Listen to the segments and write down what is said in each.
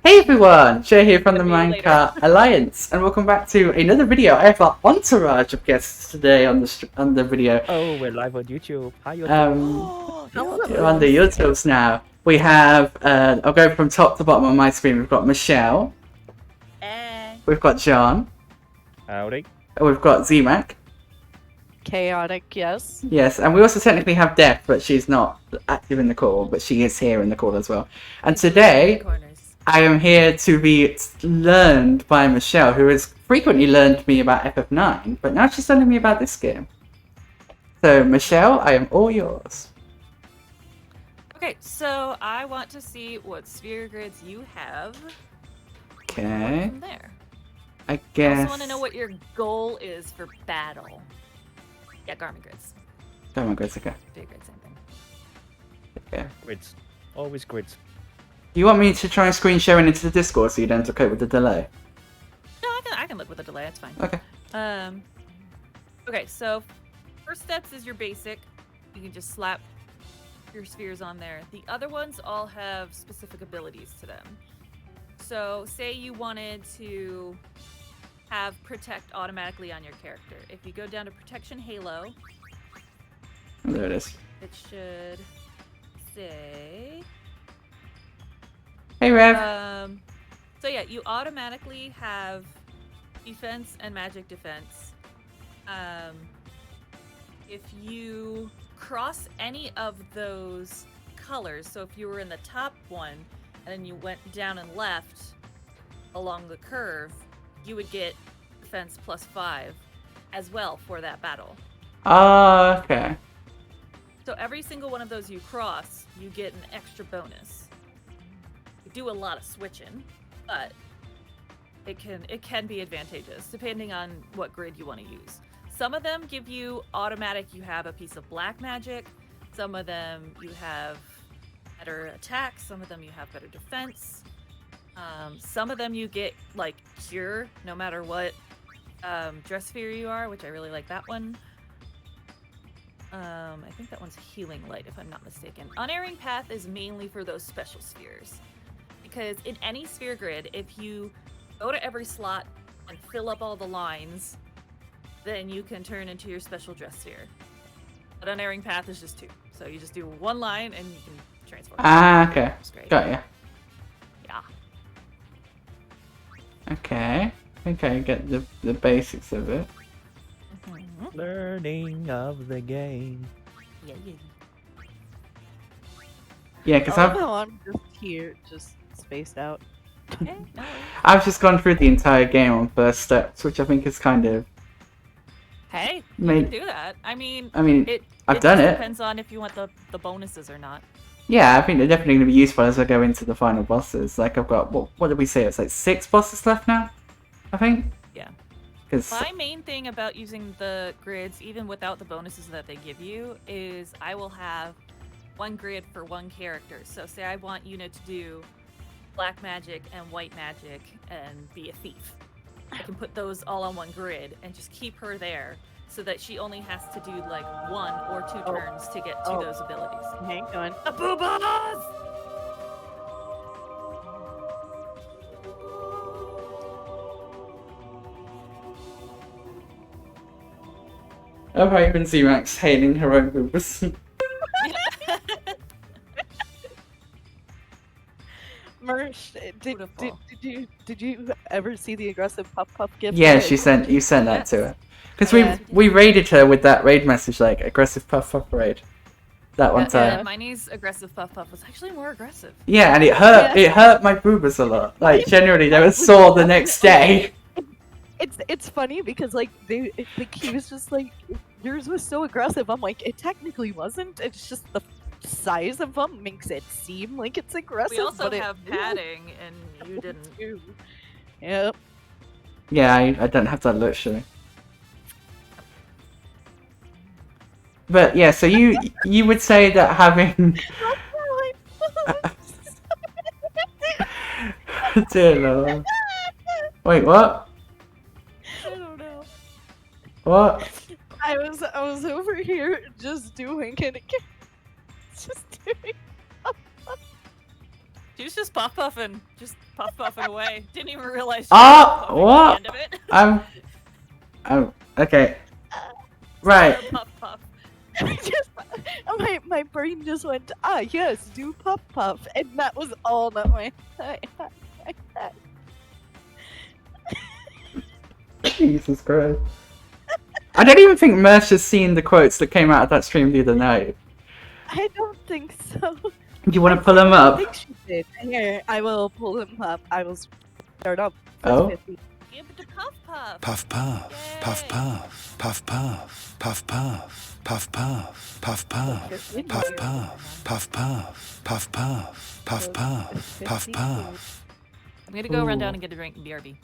Hey everyone, Jay here from the See you later. Minecraft Alliance, and welcome back to another video. I have our Entourage of guests today on the video. Oh, we're live on YouTube. Hi, YouTube. On the YouTubes now. We have, I'll go from top to bottom on my screen. We've got Michelle, we've got John, Howdy. and we've got Z-Mac. Chaotic, yes. Yes, and we also technically have Def, but she's not active in the call, but she is here in the call as well. And today, I am here to be learned by Michelle, who has frequently learned me about FF9, but now she's learning me about this game. So, Michelle, I am all yours. Okay, so I want to see what sphere grids you have. Okay. From there. I I guess. also want to know what your goal is for battle. Yeah, Garmin grids. Oh my god, okay. Sphere grids, same thing. Okay. Grids. Always grids. You want me to try and screen sharing into the Discord so you don't have to cope with the delay? No, I can look with a delay. That's fine. Okay. Okay, so first steps is your basic. You can just slap your spheres on there. The other ones all have specific abilities to them. So, say you wanted to have protect automatically on your character. If you go down to protection halo, Oh, there it is. it should say. Hey, Rev. So yeah, you automatically have defense and magic defense. If you cross any of those colors, so if you were in the top one and then you went down and left along the curve, you would get defense +5 as well for that battle. Oh, okay. So every single one of those you cross, you get an extra bonus. You do a lot of switching, but it can be advantageous depending on what grid you want to use. Some of them give you automatic, you have a piece of black magic. Some of them you have better attack. Some of them you have better defense. Some of them you get like cure no matter what dress sphere you are, which I really like that one. I think that one's healing light if I'm not mistaken. Unerring path is mainly for those special spheres. Because in any sphere grid, if you go to every slot and fill up all the lines, then you can turn into your special dress sphere. But unerring path is just 2. So you just do one line and you can transform. Ah, okay. That's great. Got ya. Yeah. Okay. I think I get the basics of it. Mhm. Learning of the game. Yeah, yeah. Yeah, because I'm just here, just spaced out. Okay, no. I've just gone through the entire game on first steps, which I think is kind of. Hey, you Made- can do that. I mean, I've done just it. Depends on if you want the bonuses or not. Yeah, I think they're definitely going to be useful as I go into the final bosses. Like, I've got, what did we say? It's like 6 bosses left now, I think? Yeah. Because, My main thing about using the grids, even without the bonuses that they give you, is I will have one grid for one character. So say I want Una to do black magic and white magic and be a thief. I can put those all on one grid and just keep her there so that she only has to do like 1 or 2 turns to get to those abilities. Hang on. The boobas! I've even seen Max hailing her own boobs. Mersh, did you ever see the aggressive puff gift? Yeah, you sent that to her. Because Yeah. we raided her with that raid message, like, aggressive puff raid. That one time. Yeah, Miney's aggressive puff was actually more aggressive. Yeah, and it hurt my boobas a lot. Like, generally, they were sore the next day. It's funny because like he was just like, yours was so aggressive. I'm like, it technically wasn't. It's just the size of them makes it seem like it's aggressive. We also but have padding, and you didn't. Yep. Yeah, I don't have that luxury. But yeah, so you would say that having dear Lord. Wait, what? I don't know. What? I was over here just doing it again. Just doing. He was just puffing away. Didn't even realize. Oh, she was what? puffing at the end of it. Oh, okay. Right. Puff puff. Just, my brain just went, yes, do puff, and that was all that my. Jesus Christ. I don't even think Mersh has seen the quotes that came out of that stream the other night. I don't think so. Do you want to pull them up? I think she did. Here, I will pull them up. I will start up. Oh. Give it to puff puff. Puff puff, puff puff, puff puff, puff puff, puff puff, puff puff, puff puff, puff puff, puff puff, puff puff, puff puff. I'm gonna go run Ooh. down and get a drink in BRB.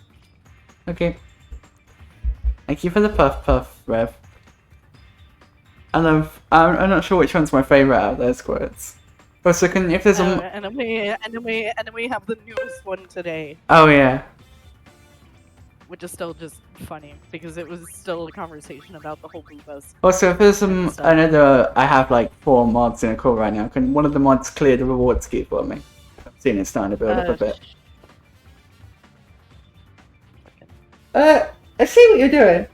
Okay. Thank you for the puff, Rev. I'm not sure which one's my favorite out of those quotes. Also, if there's a... And then we have the newest one today, Oh, yeah. which is still just funny because it was still a conversation about the whole Blue Bus. Also, if there's And so- another... I have like 4 mods in a call right now. Can one of the mods clear the rewards queue for me? I've seen it starting to build up a bit. I see what you're doing.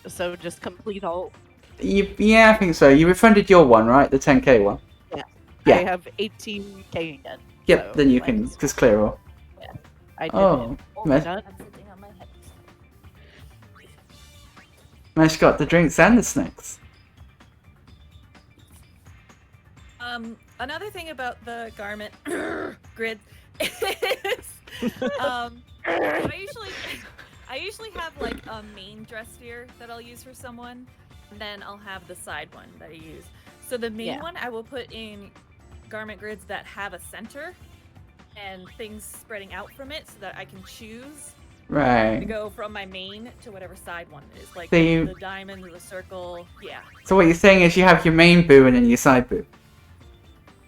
So just complete all. Yeah, I think so. You refunded your one, right? The 10k one? I Yeah. have 18k again. Yep, so then you might can as just clear all. well. I did Oh, it. Mesh, Done. I'm sitting on my head. Mesh got the drinks and the snacks. Another thing about the garment grid is I usually have like a main dress sphere that I'll use for someone, and then I'll have the side one that I use. So the main Yeah. one I will put in garment grids that have a center and things spreading out from it, so that I can choose to Right. go from my main to whatever side one is, like So you- the diamond or the circle. Yeah. So what you're saying is you have your main boo and then your side boo.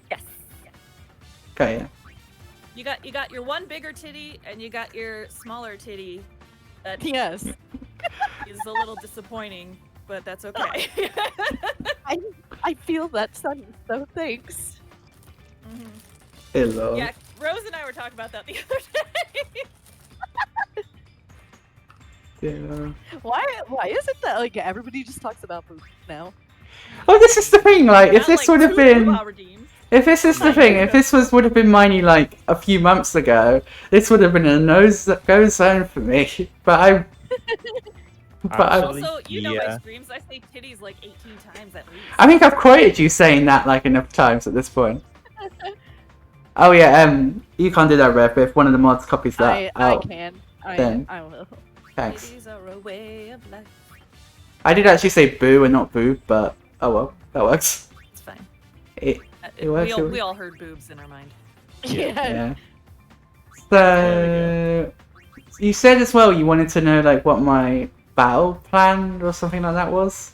Yes. Okay, yeah. You got your one bigger titty and you got your smaller titty. That Yes. is a little disappointing, but that's okay. I feel that, son. So thanks. Mhm. Hello. Yeah, Rose and I were talking about that the other day. Yeah. Why is it that like everybody just talks about boobs now? Well, this is the thing, like, if Got, this like, would have 2 been... Blue redeems. If this is the thing, if this would have been Miney like a few months ago, this would have been a no-go zone for me. But I... Absolutely. Also, you know my Yeah. streams, I say titties like 18 times at least. I think I've quoted you saying that like enough times at this point. Oh yeah, you can't do that, Rep. If one of the mods copies that, I oh, can. then. I will. thanks. Titties are a way of life. I did actually say boo and not boo, but oh well, that works. It's fine. It, We works, it we all heard boobs in our mind. yeah. So you said as well you wanted to know like what my battle plan or something like that was.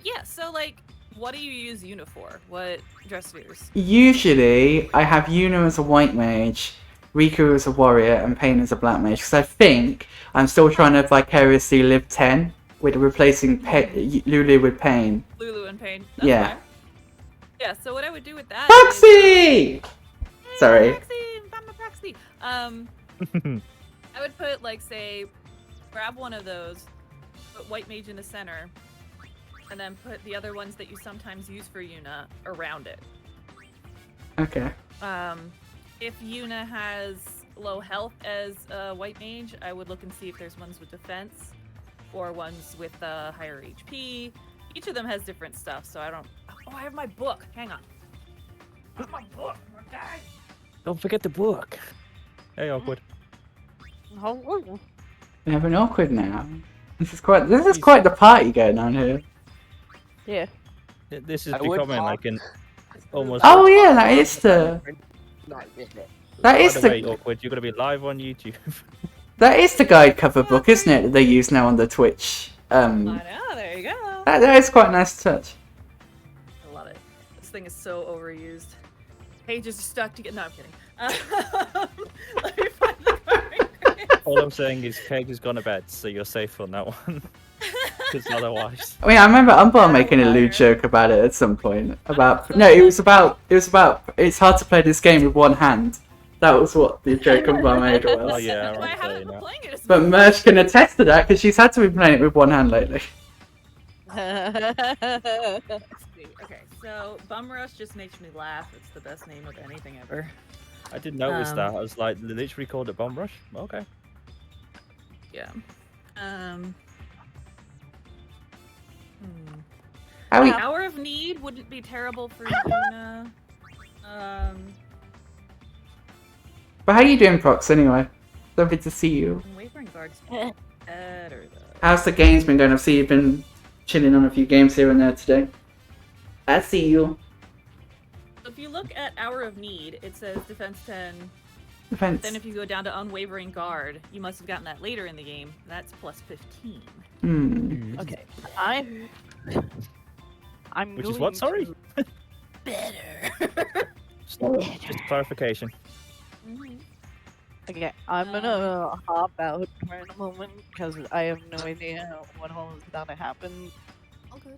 Yeah, so like, what do you use Una for? What dress spheres? Usually, I have Yuna as a white mage, Riku as a warrior, and Pain as a black mage. Because I think I'm still trying to vicariously live 10 with replacing Lulu with Pain. Lulu and Pain. That's Yeah. fine. Yeah, so what I would do with that Proxy! is, Sorry. Proxy! I'm a proxy! I would put, like, say, grab one of those, put white mage in the center, and then put the other ones that you sometimes use for Yuna around it. Okay. If Yuna has low health as a white mage, I would look and see if there's ones with defense or ones with higher HP. Each of them has different stuff, so I don't... Oh, I have my book. Hang on. I have my book. Okay. Don't forget the book. Hey, awkward. Oh, We have an awkward now. This is quite the party going on here. yeah. This is I would becoming talk- like an almost. Oh yeah, that is the By the way, awkward. You're gonna be live on YouTube. that is the guide cover book, isn't it? That they use now on the Twitch. I know, there you go. That is quite a nice touch. I love it. This thing is so overused. Pages are stuck together. No, I'm kidding. Let me find the card. All I'm saying is Peg has gone to bed, so you're safe on that one. Because otherwise. I mean, I remember Umball making a lewd joke about it at some point. It was about it's hard to play this game with one hand. That was what the joke Umball made was. Oh yeah, That's why I right. haven't been playing it as But much. Merch can attest to that because she's had to be playing it with one hand lately. Okay, so Bum Rush just makes me laugh. It's the best name of anything ever. I didn't notice that. I was like, they literally called it Bomb Rush. Okay. Yeah. How we, Hour of Need wouldn't be terrible for Yuna. but how you doing, Prox? Anyway, lovely to see you. Wavering Guard's better though. How's the games been going? I've seen you've been chilling on a few games here and there today. I see you. So if you look at Hour of Need, it says Defense 10. Defense. Then if you go down to Unwavering Guard, you must have gotten that later in the game. That's plus 15. Okay, I'm Which is going what? Sorry. to- Better. Just clarification. Okay, I'm gonna hop out for a moment because I have no idea what all is gonna happen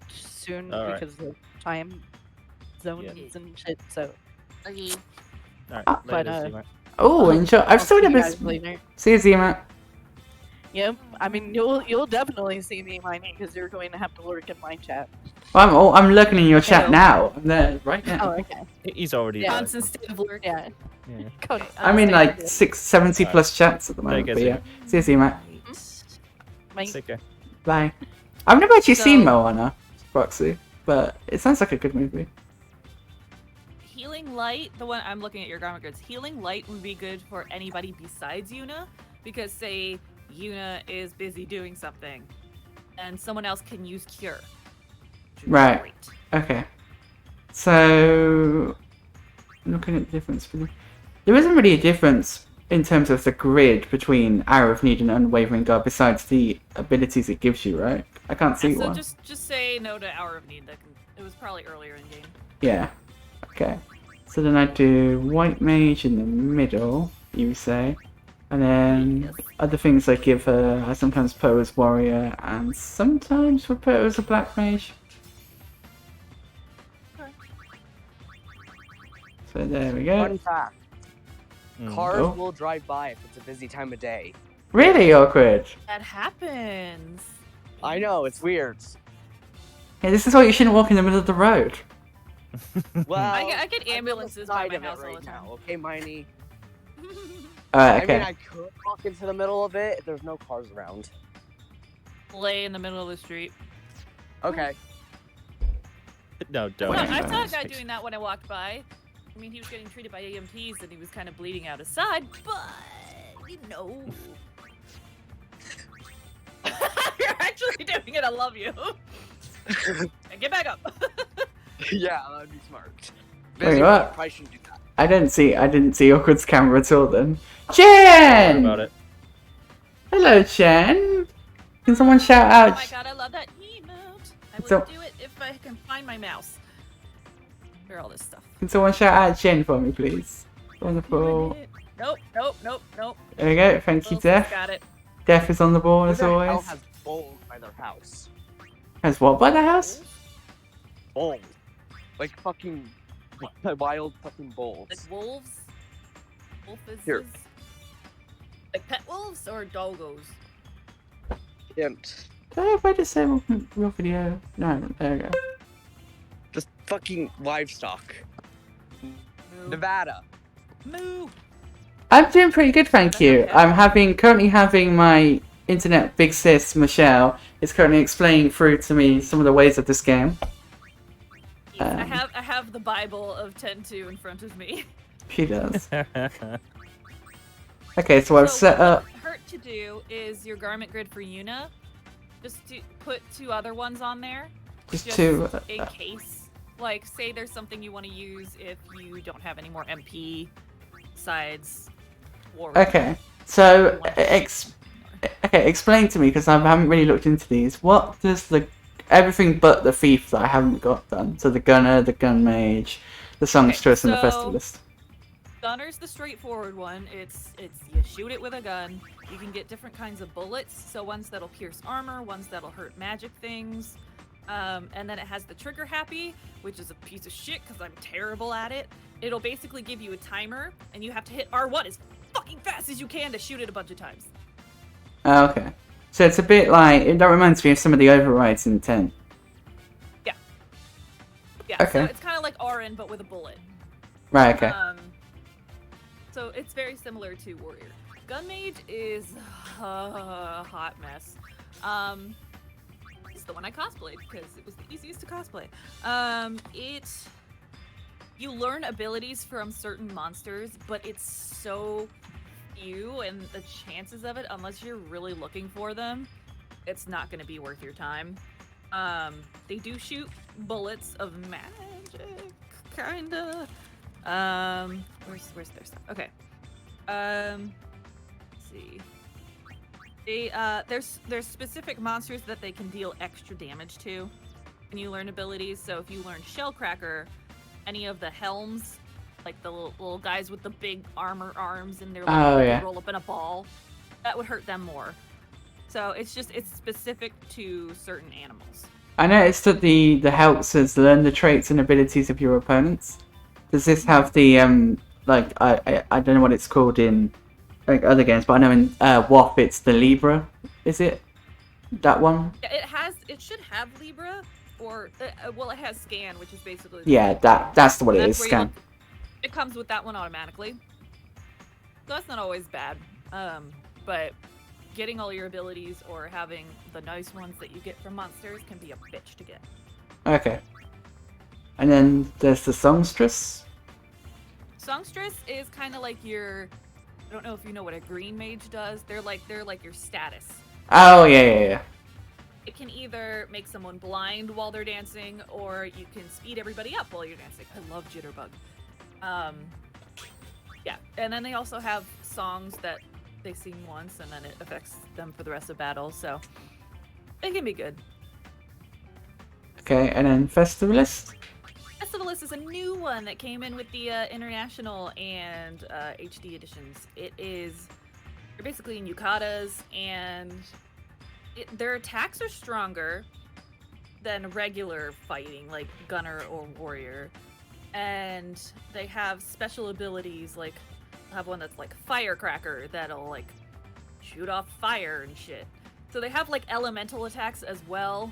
soon Alright. because of time zones and shit. So, Okay. Alright, but, later, see you, mate. Oh, enjoy. I've I'll still see you never. guys later. See you, Zima. Yep, I mean you'll definitely see me, Miney, because you're going to have to lurk in my chat. Well, I'm looking in your chat Hello. now. I'm there right Oh, now. okay. He's already Yeah. there. Constant state of lurk. Yeah. Yeah. I'm in like 670 plus chats at the moment. Take But it, yeah, see you, Zima. Mike, Sick, eh? Bye. I've never actually seen So- Moana, Roxy, but it sounds like a good movie. Healing Light, the one I'm looking at your garment grids. Healing Light would be good for anybody besides Yuna, because say Yuna is busy doing something, and someone else can use Cure. which would be Right. great. Okay. So, looking at the difference. There isn't really a difference in terms of the grid between Hour of Need and Unwavering Guard besides the abilities it gives you, right? I can't see So one. just say no to Hour of Need. It was probably earlier in game. Yeah. Okay. So then I do White Mage in the middle, you say. And then Yes. other things I give her, I sometimes put her as Warrior, and sometimes we'll put her as a Black Mage. So there we go. Fun fact: cars Oh. will drive by if it's a busy time of day. Really awkward. That happens. I know, it's weird. Yeah, this is why you shouldn't walk in the middle of the road. Well, I get I'm on the ambulances by side my of it house all right the time. now. Okay, Miney. Alright, I mean, okay. I could walk into the middle of it if there's no cars around. Lay in the middle of the street. Okay. No, don't. No, Wait, I saw a wait. guy doing that when I walked by. I mean, he was getting treated by EMTs and he was kind of bleeding out his side, but you know. You're actually doing it. I love you. And get back up. Yeah, that'd be smart. Wait, Busy what? walk, probably shouldn't do that. I didn't see Awkward's camera at all then. Don't Jen! worry about it. Hello, Jen! Can someone shout Oh out? my god, I love that emote. I would So- do it if I can find my mouse. For all this stuff. Can someone shout out Jen for me, please? Wonderful. Nope. There we go. Thank you, Wilson's Def. got it. Def is on the ball Who as the hell always. has bowls by their house? Has what by the house? Bowls. Like fucking wild fucking bowls. Like wolves? Wolfises? Here. Like pet wolves or doggos? Hint. If I just say real video. No, there we go. Just fucking livestock. Moo. Nevada. Moo! I'm doing pretty good, thank you. Okay. I'm currently having my internet big sis Michelle is currently explaining through to me some of the ways of this game. I have the Bible of 10-2 in front of me. She does. Okay, so I've set what up. would hurt to do is your garment grid for Yuna. Just to put 2 other ones on there. Just to, in case. Like, say there's something you want to use if you don't have any more MP sides. Warrior. Okay, so explain to me because I haven't really looked into these. What does everything but the thief that I haven't got done? So the gunner, the gun mage, the songstress, and the so- festivist. Gunner's the straightforward one. It's you shoot it with a gun. You can get different kinds of bullets. So ones that'll pierce armor, ones that'll hurt magic things. And then it has the trigger happy, which is a piece of shit because I'm terrible at it. It'll basically give you a timer, and you have to hit R1 as fucking fast as you can to shoot it a bunch of times. Oh, okay. So it's a bit like, that reminds me of some of the overrides in 10. Yeah, Okay. so it's kind of like RN, but with a bullet. Right, okay. So it's very similar to Warrior. Gun Mage is a hot mess. It's the one I cosplayed because it was the easiest to cosplay. You learn abilities from certain monsters, but it's so few, and the chances of it, unless you're really looking for them, it's not going to be worth your time. They do shoot bullets of magic, kinda. Where's their stuff? Okay. Let's see. There's specific monsters that they can deal extra damage to when you learn abilities. So if you learn Shellcracker, any of the helms, like the little guys with the big armor arms and they roll up in a ball, that would hurt them more. So it's specific to certain animals. I noticed that the Helpsers learn the traits and abilities of your opponents. Does this have the like I don't know what it's called in like other games, but I know in WoF it's the Libra. Is it that one? Yeah, it should have Libra, or well, it has Scan, which is basically that's what it is. Scan. It comes with that one automatically. So that's not always bad, but getting all your abilities or having the nice ones that you get from monsters can be a bitch to get. Okay. And then there's the Songstress. Songstress is kind of like your, I don't know if you know what a green mage does. They're like your status. Oh yeah. It can either make someone blind while they're dancing, or you can speed everybody up while you're dancing. I love Jitterbug. Yeah, and then they also have songs that they sing once, and then it affects them for the rest of battle. So it can be good. Okay, and then Festivalist. Festivalist is a new one that came in with the international and HD editions. They're basically in yukatas, and their attacks are stronger than regular fighting, like Gunner or Warrior. And they have special abilities, like have one that's like Firecracker that'll like shoot off fire and shit. So they have like elemental attacks as well.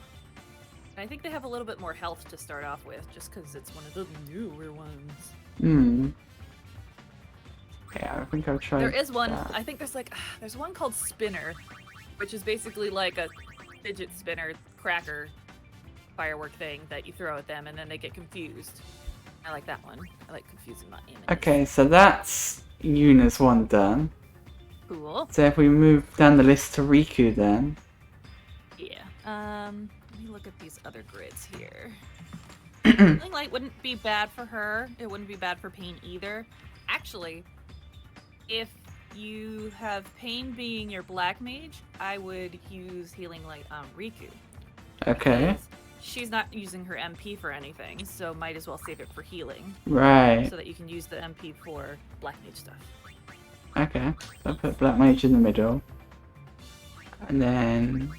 And I think they have a little bit more health to start off with, just because it's one of the newer ones. Yeah, I think I'll try. There is one. That. I think there's one called Spinner, which is basically like a fidget spinner cracker firework thing that you throw at them, and then they get confused. I like that one. I like confusing my enemies. Okay, so that's Yuna's one done. Cool. So if we move down the list to Riku then. Yeah. Let me look at these other grids here. Healing Light wouldn't be bad for her. It wouldn't be bad for Pain either. Actually, if you have Pain being your black mage, I would use Healing Light on Riku. Okay. Because she's not using her MP for anything, so might as well save it for healing. Right. So that you can use the MP for black mage stuff. Okay. So I put Black Mage in the middle. And then...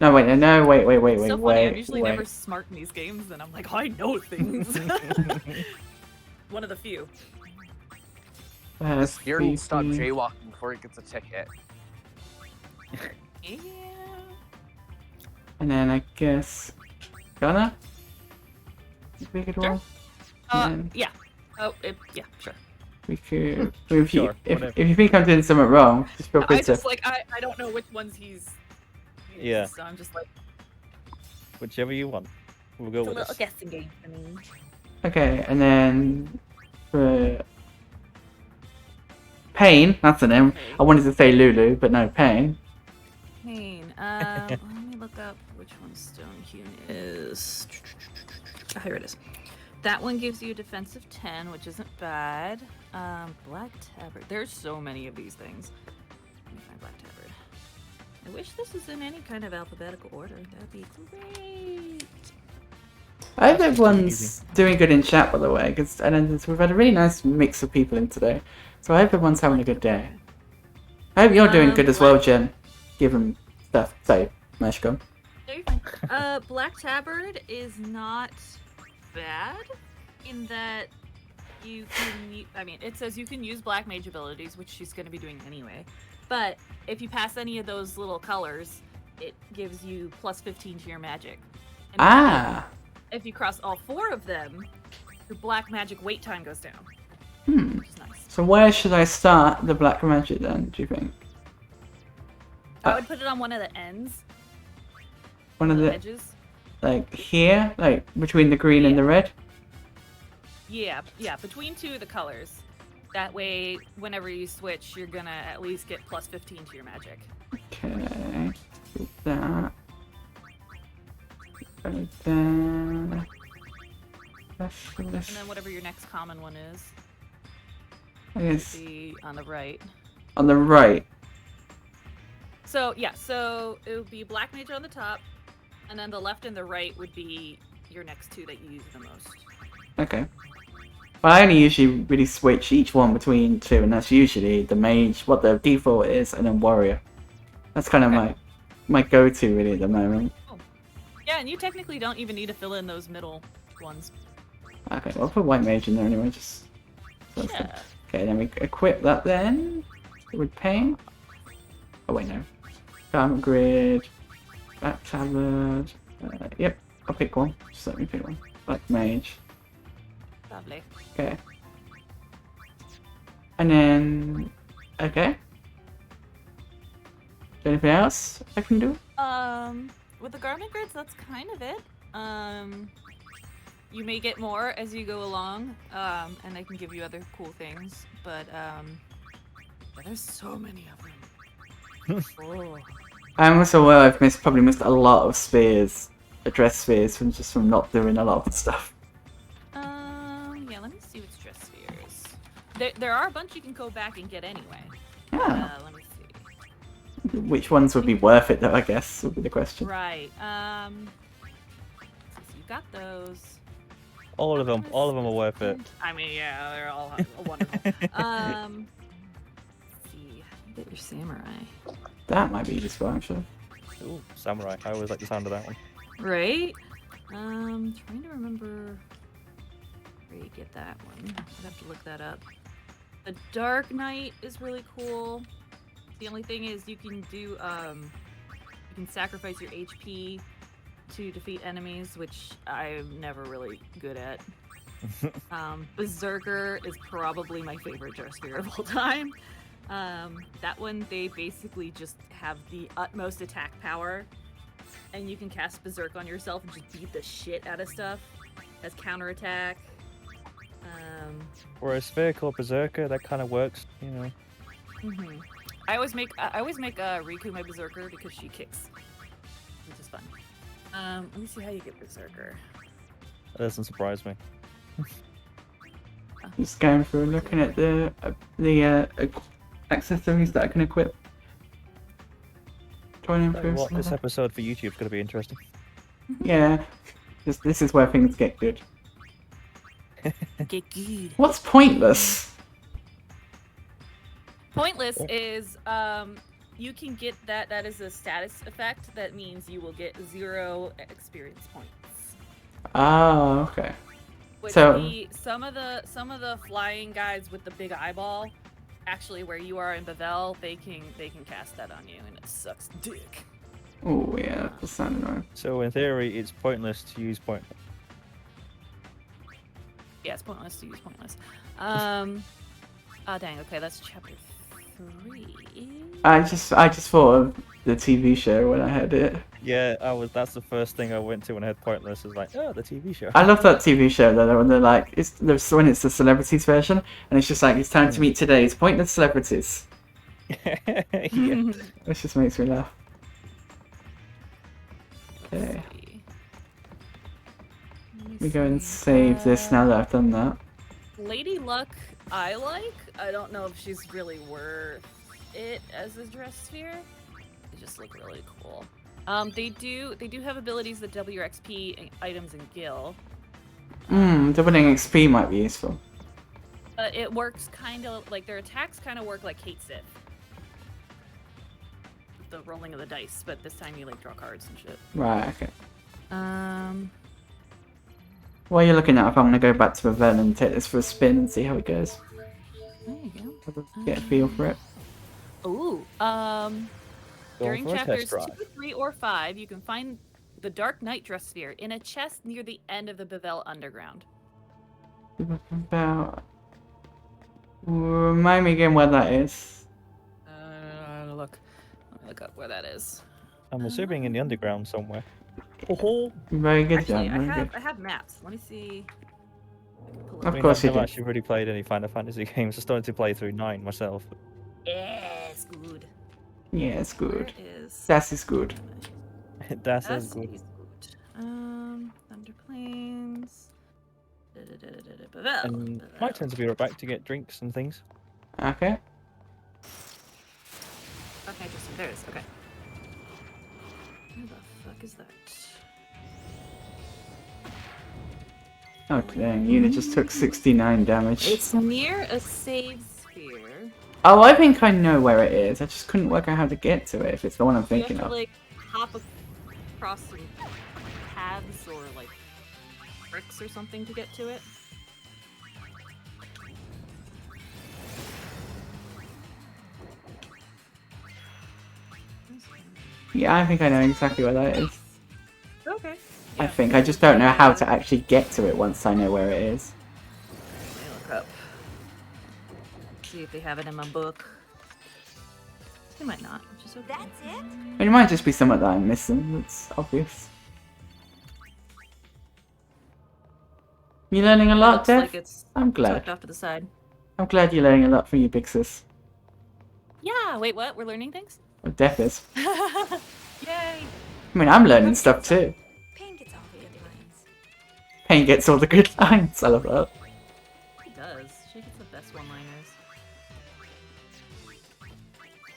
No, wait. So funny, I'm usually never smart in these games, and I'm like, I know things. One of the few. This gear will stop jaywalking before it gets a ticket. Yeah. And then I guess... Gunner? We could roll? Yeah. Oh, yeah, sure. We could... If you, Sure, if you think I'm doing something wrong, just feel free to... I don't know which ones he's... Yeah. So I'm just like... Whichever you want. We'll go It's a with little this. guessing game for me. Okay, and then... For... Pain, that's the name. I wanted to say Lulu, but no, Pain. Pain. Let me look up which one Stone Hewn is. Oh, here it is. That one gives you a defensive 10, which isn't bad. Black Tabard. There's so many of these things. Let me find Black Tabard. I wish this was in any kind of alphabetical order. That'd be great. I hope That's just too everyone's easy. doing good in chat, by the way, because we've had a really nice mix of people in today. So I hope everyone's having a good day. I hope you're doing good as well, Jen. Give them stuff. Say, Mashko. No, you're fine. Black Tabard is not bad in that you can. I mean, it says you can use Black Mage abilities, which she's going to be doing anyway. But if you pass any of those little colors, it gives you plus 15 to your magic. And if you cross all 4 of them, your Black Magic wait time goes down. Which is nice. So where should I start the black magic then, do you think? I would put it on one of the ends. One of the edges. Like here? Like between the green and the red? Yeah, between 2 of the colors. That way, whenever you switch, you're gonna at least get plus 15 to your magic. Okay. Do that. Right there. And then whatever your next common one is. I guess Be on the right. on the right. So yeah, so it would be Black Mage on the top, and then the left and the right would be your next 2 that you use the most. Okay. Well, I only usually really switch each one between 2, and that's usually the mage, what the default is, and then warrior. That's kind of my go-to really at the moment. Oh. Yeah, and you technically don't even need to fill in those middle ones. Okay, well, I'll put white mage in there anyway, just... So that's good. Yeah. Okay, then we equip that then with pain. Oh wait, no. Diamond grid. Back tablet. Yep, I'll pick one. Just let me pick one. Black mage. Lovely. Okay. And then... Okay. Anything else I can do? With the garment grids, that's kind of it. You may get more as you go along, and they can give you other cool things, but, yeah, there's so many of them. Oh. I'm also aware I've probably missed a lot of spheres, address spheres, from not doing a lot of the stuff. Yeah, let me see what's dress spheres. There are a bunch you can go back and get anyway. Yeah. Let me see. Which ones would be worth it, though, I guess, would be the question. Right, so you got those. All of them are worth it. I mean, yeah, they're all wonderful. Let's see, how do you get your samurai? That might be useful, actually. Ooh, samurai. I always like the sound of that one. Right? Trying to remember where you get that one. I'd have to look that up. The Dark Knight is really cool. The only thing is you can do, you can sacrifice your HP to defeat enemies, which I'm never really good at. Berserker is probably my favorite dress sphere of all time. That one, they basically just have the utmost attack power, and you can cast Berserk on yourself and just beat the shit out of stuff. As counterattack. For a sphere called Berserker, that kind of works, you know. I always make Riku my Berserker because she kicks, which is fun. Let me see how you get Berserker. That doesn't surprise me. Just going through and looking at the accessories that I can equip. Trying to improve What some of this that. episode for YouTube is going to be interesting. Yeah, this is where things get good. Get good. What's pointless? Pointless is you can get that is a status effect that means you will get 0 experience points. Oh, okay. Which So- some of the flying guys with the big eyeball, actually where you are in Bavel, they can cast that on you and it sucks dick. Oh yeah, that does sound annoying. So in theory, it's pointless to use point. Yeah, it's pointless to use pointless. Oh dang, okay, that's chapter 3. I just thought of the TV show when I heard it. Yeah, that's the first thing I went to when I had pointless. Is like, oh, the TV show. I love that TV show though, when they're like, when it's the celebrities version, and it's just like, it's time to meet today's pointless celebrities. Yeah. It just makes me laugh. Okay, let me go and save this now that I've done that. Lady Luck, I like. I don't know if she's really worth it as a dress sphere. They just look really cool. They do have abilities that double your XP items and gil. Doubling XP might be useful. But it works kind of like their attacks kind of work like Hate Sith. The rolling of the dice, but this time you like draw cards and shit. Right, okay. There While you're looking at it, I'm going to go back to the Tavern and take this for a spin and see how it goes. you go. Get a feel for it. Ooh. During for a test chapters drive. 2, 3, or 5, you can find the Dark Knight Dress Sphere in a chest near the end of the Bavel Underground. About... Remind me again where that is. Look. Let me look up where that is. I'm assuming in the underground somewhere. Very good Actually, job, very good. I have maps. Let me see. Of course you I've do. actually really played any Final Fantasy games. I started to play through 9 myself. Yes, good. Yeah, it's good. Where is... That is good. That's That's as good. good. Thunder Plains. Bavel. And might tend to be right back to get drinks and things. Okay. Okay, just there it is. Okay. Where the fuck is that? Oh dang, you just took 69 damage. It's near a save sphere. Oh, I think I know where it is. I just couldn't work out how to get to it, if it's the one I'm You thinking have to of. like hop across some paths or like bricks or something to get to it. Yeah, I think I know exactly where that is. Okay. I think. I just don't know how to actually get to it once I know where it is. Let me look up. See if they have it in my book. They might not, which is okay. That's it? It might just be something that I'm missing. That's obvious. You learning a lot, Looks Dev? like it's I'm glad. tucked off to the side. I'm glad you're learning a lot from you, big sis. Yeah, wait, what? We're learning things? Oh, Dev is. Yay! I mean, I'm learning stuff too. Pain gets all the good lines. Pain gets all the good lines. I love that. She does. She gets the best one-liners.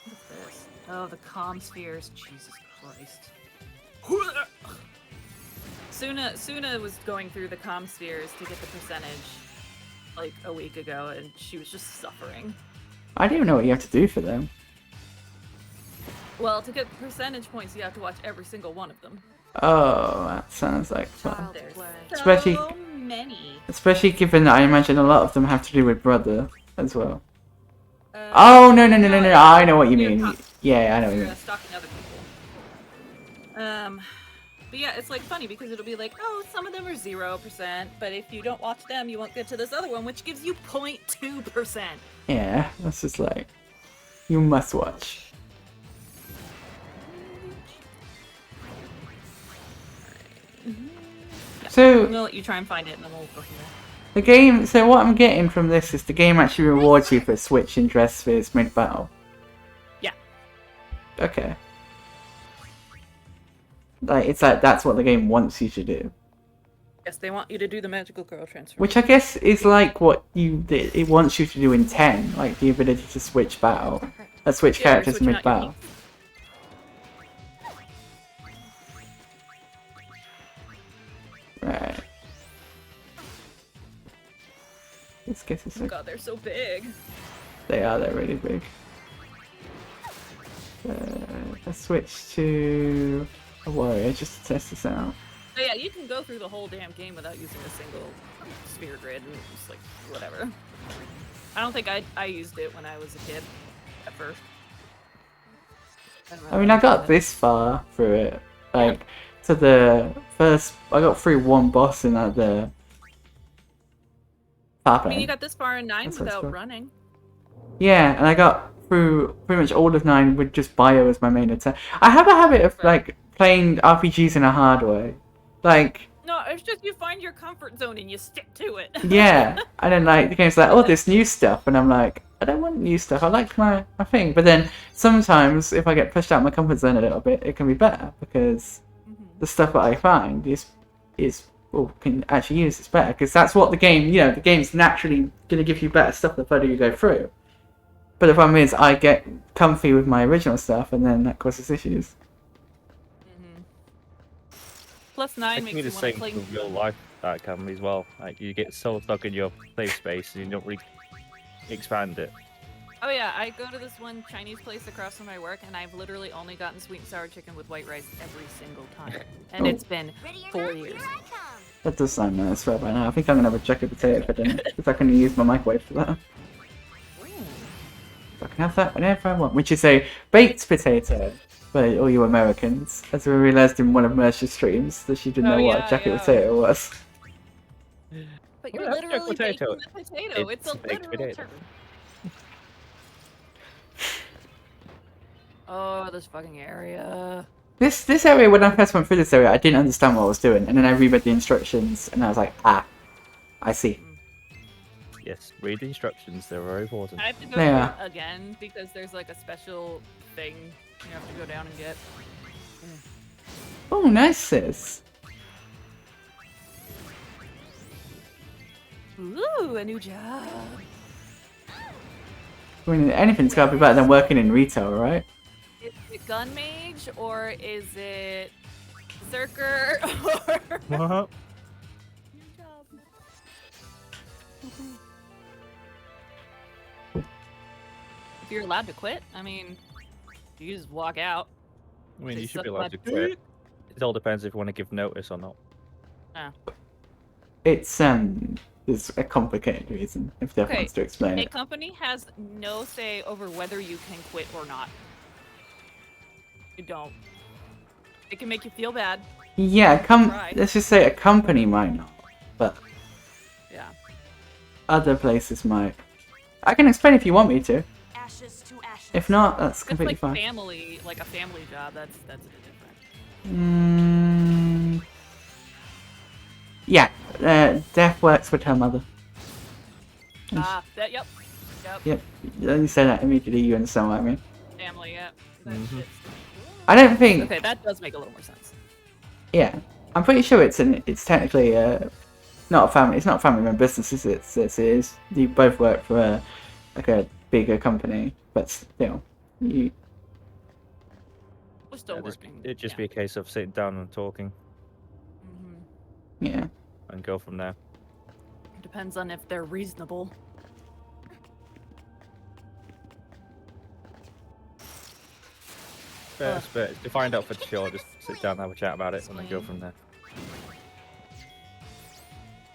What's this? Oh, the comm spheres. Jesus Christ. Suna was going through the comm spheres to get the percentage like a week ago, and she was just suffering. I don't even know what you have to do for them. Well, to get the percentage points, you have to watch every single one of them. Oh, that sounds like fun. There's Especially- so many. Especially given that I imagine a lot of them have to do with brother as well. Oh, no. I know what you You're mean. top- Yeah, I know what you You're mean. stalking other people. But yeah, it's like funny because it'll be like, oh, some of them are 0%, but if you don't watch them, you won't get to this other one, which gives you 0.2%. Yeah, that's just like, you must watch. So, I'm gonna let you try and find it, and then we'll go from there. the game, so what I'm getting from this is the game actually rewards you for switching dress spheres mid-battle. Yeah. Okay. Like, it's like, that's what the game wants you to do. Yes, they want you to do the magical girl transfer. Which I guess is like what it wants you to do in 10, like the ability to switch switch Yeah, characters switching out your mid-battle. Right. This gets us. Oh god, they're so big. They're really big. Let's switch to a warrior just to test this out. So yeah, you can go through the whole damn game without using a single sphere grid, and just like, whatever. I don't think I used it when I was a kid, at first. I mean, I got this far through it. Like, to the first... I got through one boss in the... I mean, you got this far in 9 That's what's without cool. running. Yeah, and I got through pretty much all of 9 with just bio as my main attack. I have a habit of, like, playing RPGs in a hard way. Like... No, it's just you find your comfort zone and you stick to it. Yeah, and then like the game's like, oh, there's new stuff, and I'm like, I don't want new stuff. I like my thing. But then sometimes if I get pushed out of my comfort zone a little bit, it can be better because the stuff that I find can actually use is better because that's what the game. You know, the game's naturally going to give you better stuff the further you go through. But the problem is, I get comfy with my original stuff, and then that causes issues. +9 It can makes be you the want to same cling. with real life that can as well. Like you get so stuck in your safe space and you don't really expand it. Oh yeah, I go to this one Chinese place across from my work, and I've literally only gotten sweet and sour chicken with white rice every single time, and it's been 4 years. That does sound nice right by now. I think I'm gonna have a jacket potato for dinner because I can use my microwave for that. I can have that whenever I want, which is a baked potato for all you Americans, as we realised in one of Mercer's streams that she didn't know what a jacket potato was. But you're Well, that's literally a potato. baking the potato. It's a baked literal potato. term. Oh, this fucking area. This area, when I first went through this area, I didn't understand what I was doing, and then I reread the instructions, and I was like, ah, I see. Yes, read the instructions. They're very important. I have to go Yeah. through it again because there's like a special thing you have to go down and get. Oh, nice, sis. Ooh, a new job. I mean, anything's gotta be better than working in retail, right? Is it gun mage or is it berserker or What? new job? If you're allowed to quit, I mean, you just walk out. I mean, Say you should be something allowed like, to quit. It all depends if you want to give notice or not. It's, there's a complicated reason, if Dev Okay, wants to explain A it. company has no say over whether you can quit or not. You don't. It can make you feel bad. Yeah, Try. let's just say a company might not, but Yeah. other places might. I can explain if you want me to. Ashes to ashes. If not, that's It's completely like fine. family, like a family job. That's a bit different. Yeah, Death works with her mother. Yep. Yep, you say that immediately, you understand what I mean. Family, yeah. That Mhm. shit's- I don't think. Okay, that does make a little more sense. Yeah, I'm pretty sure it's technically not a family. It's not a family-run business, is it? It is. You both work for a bigger company, but still, you. We're still Yeah, working. it'd just yeah. be a case of sitting down and talking Mhm. Yeah. and go from there. Depends on if they're reasonable. Best bet is to find out for sure. Just sit down and have a chat about it and then go from there.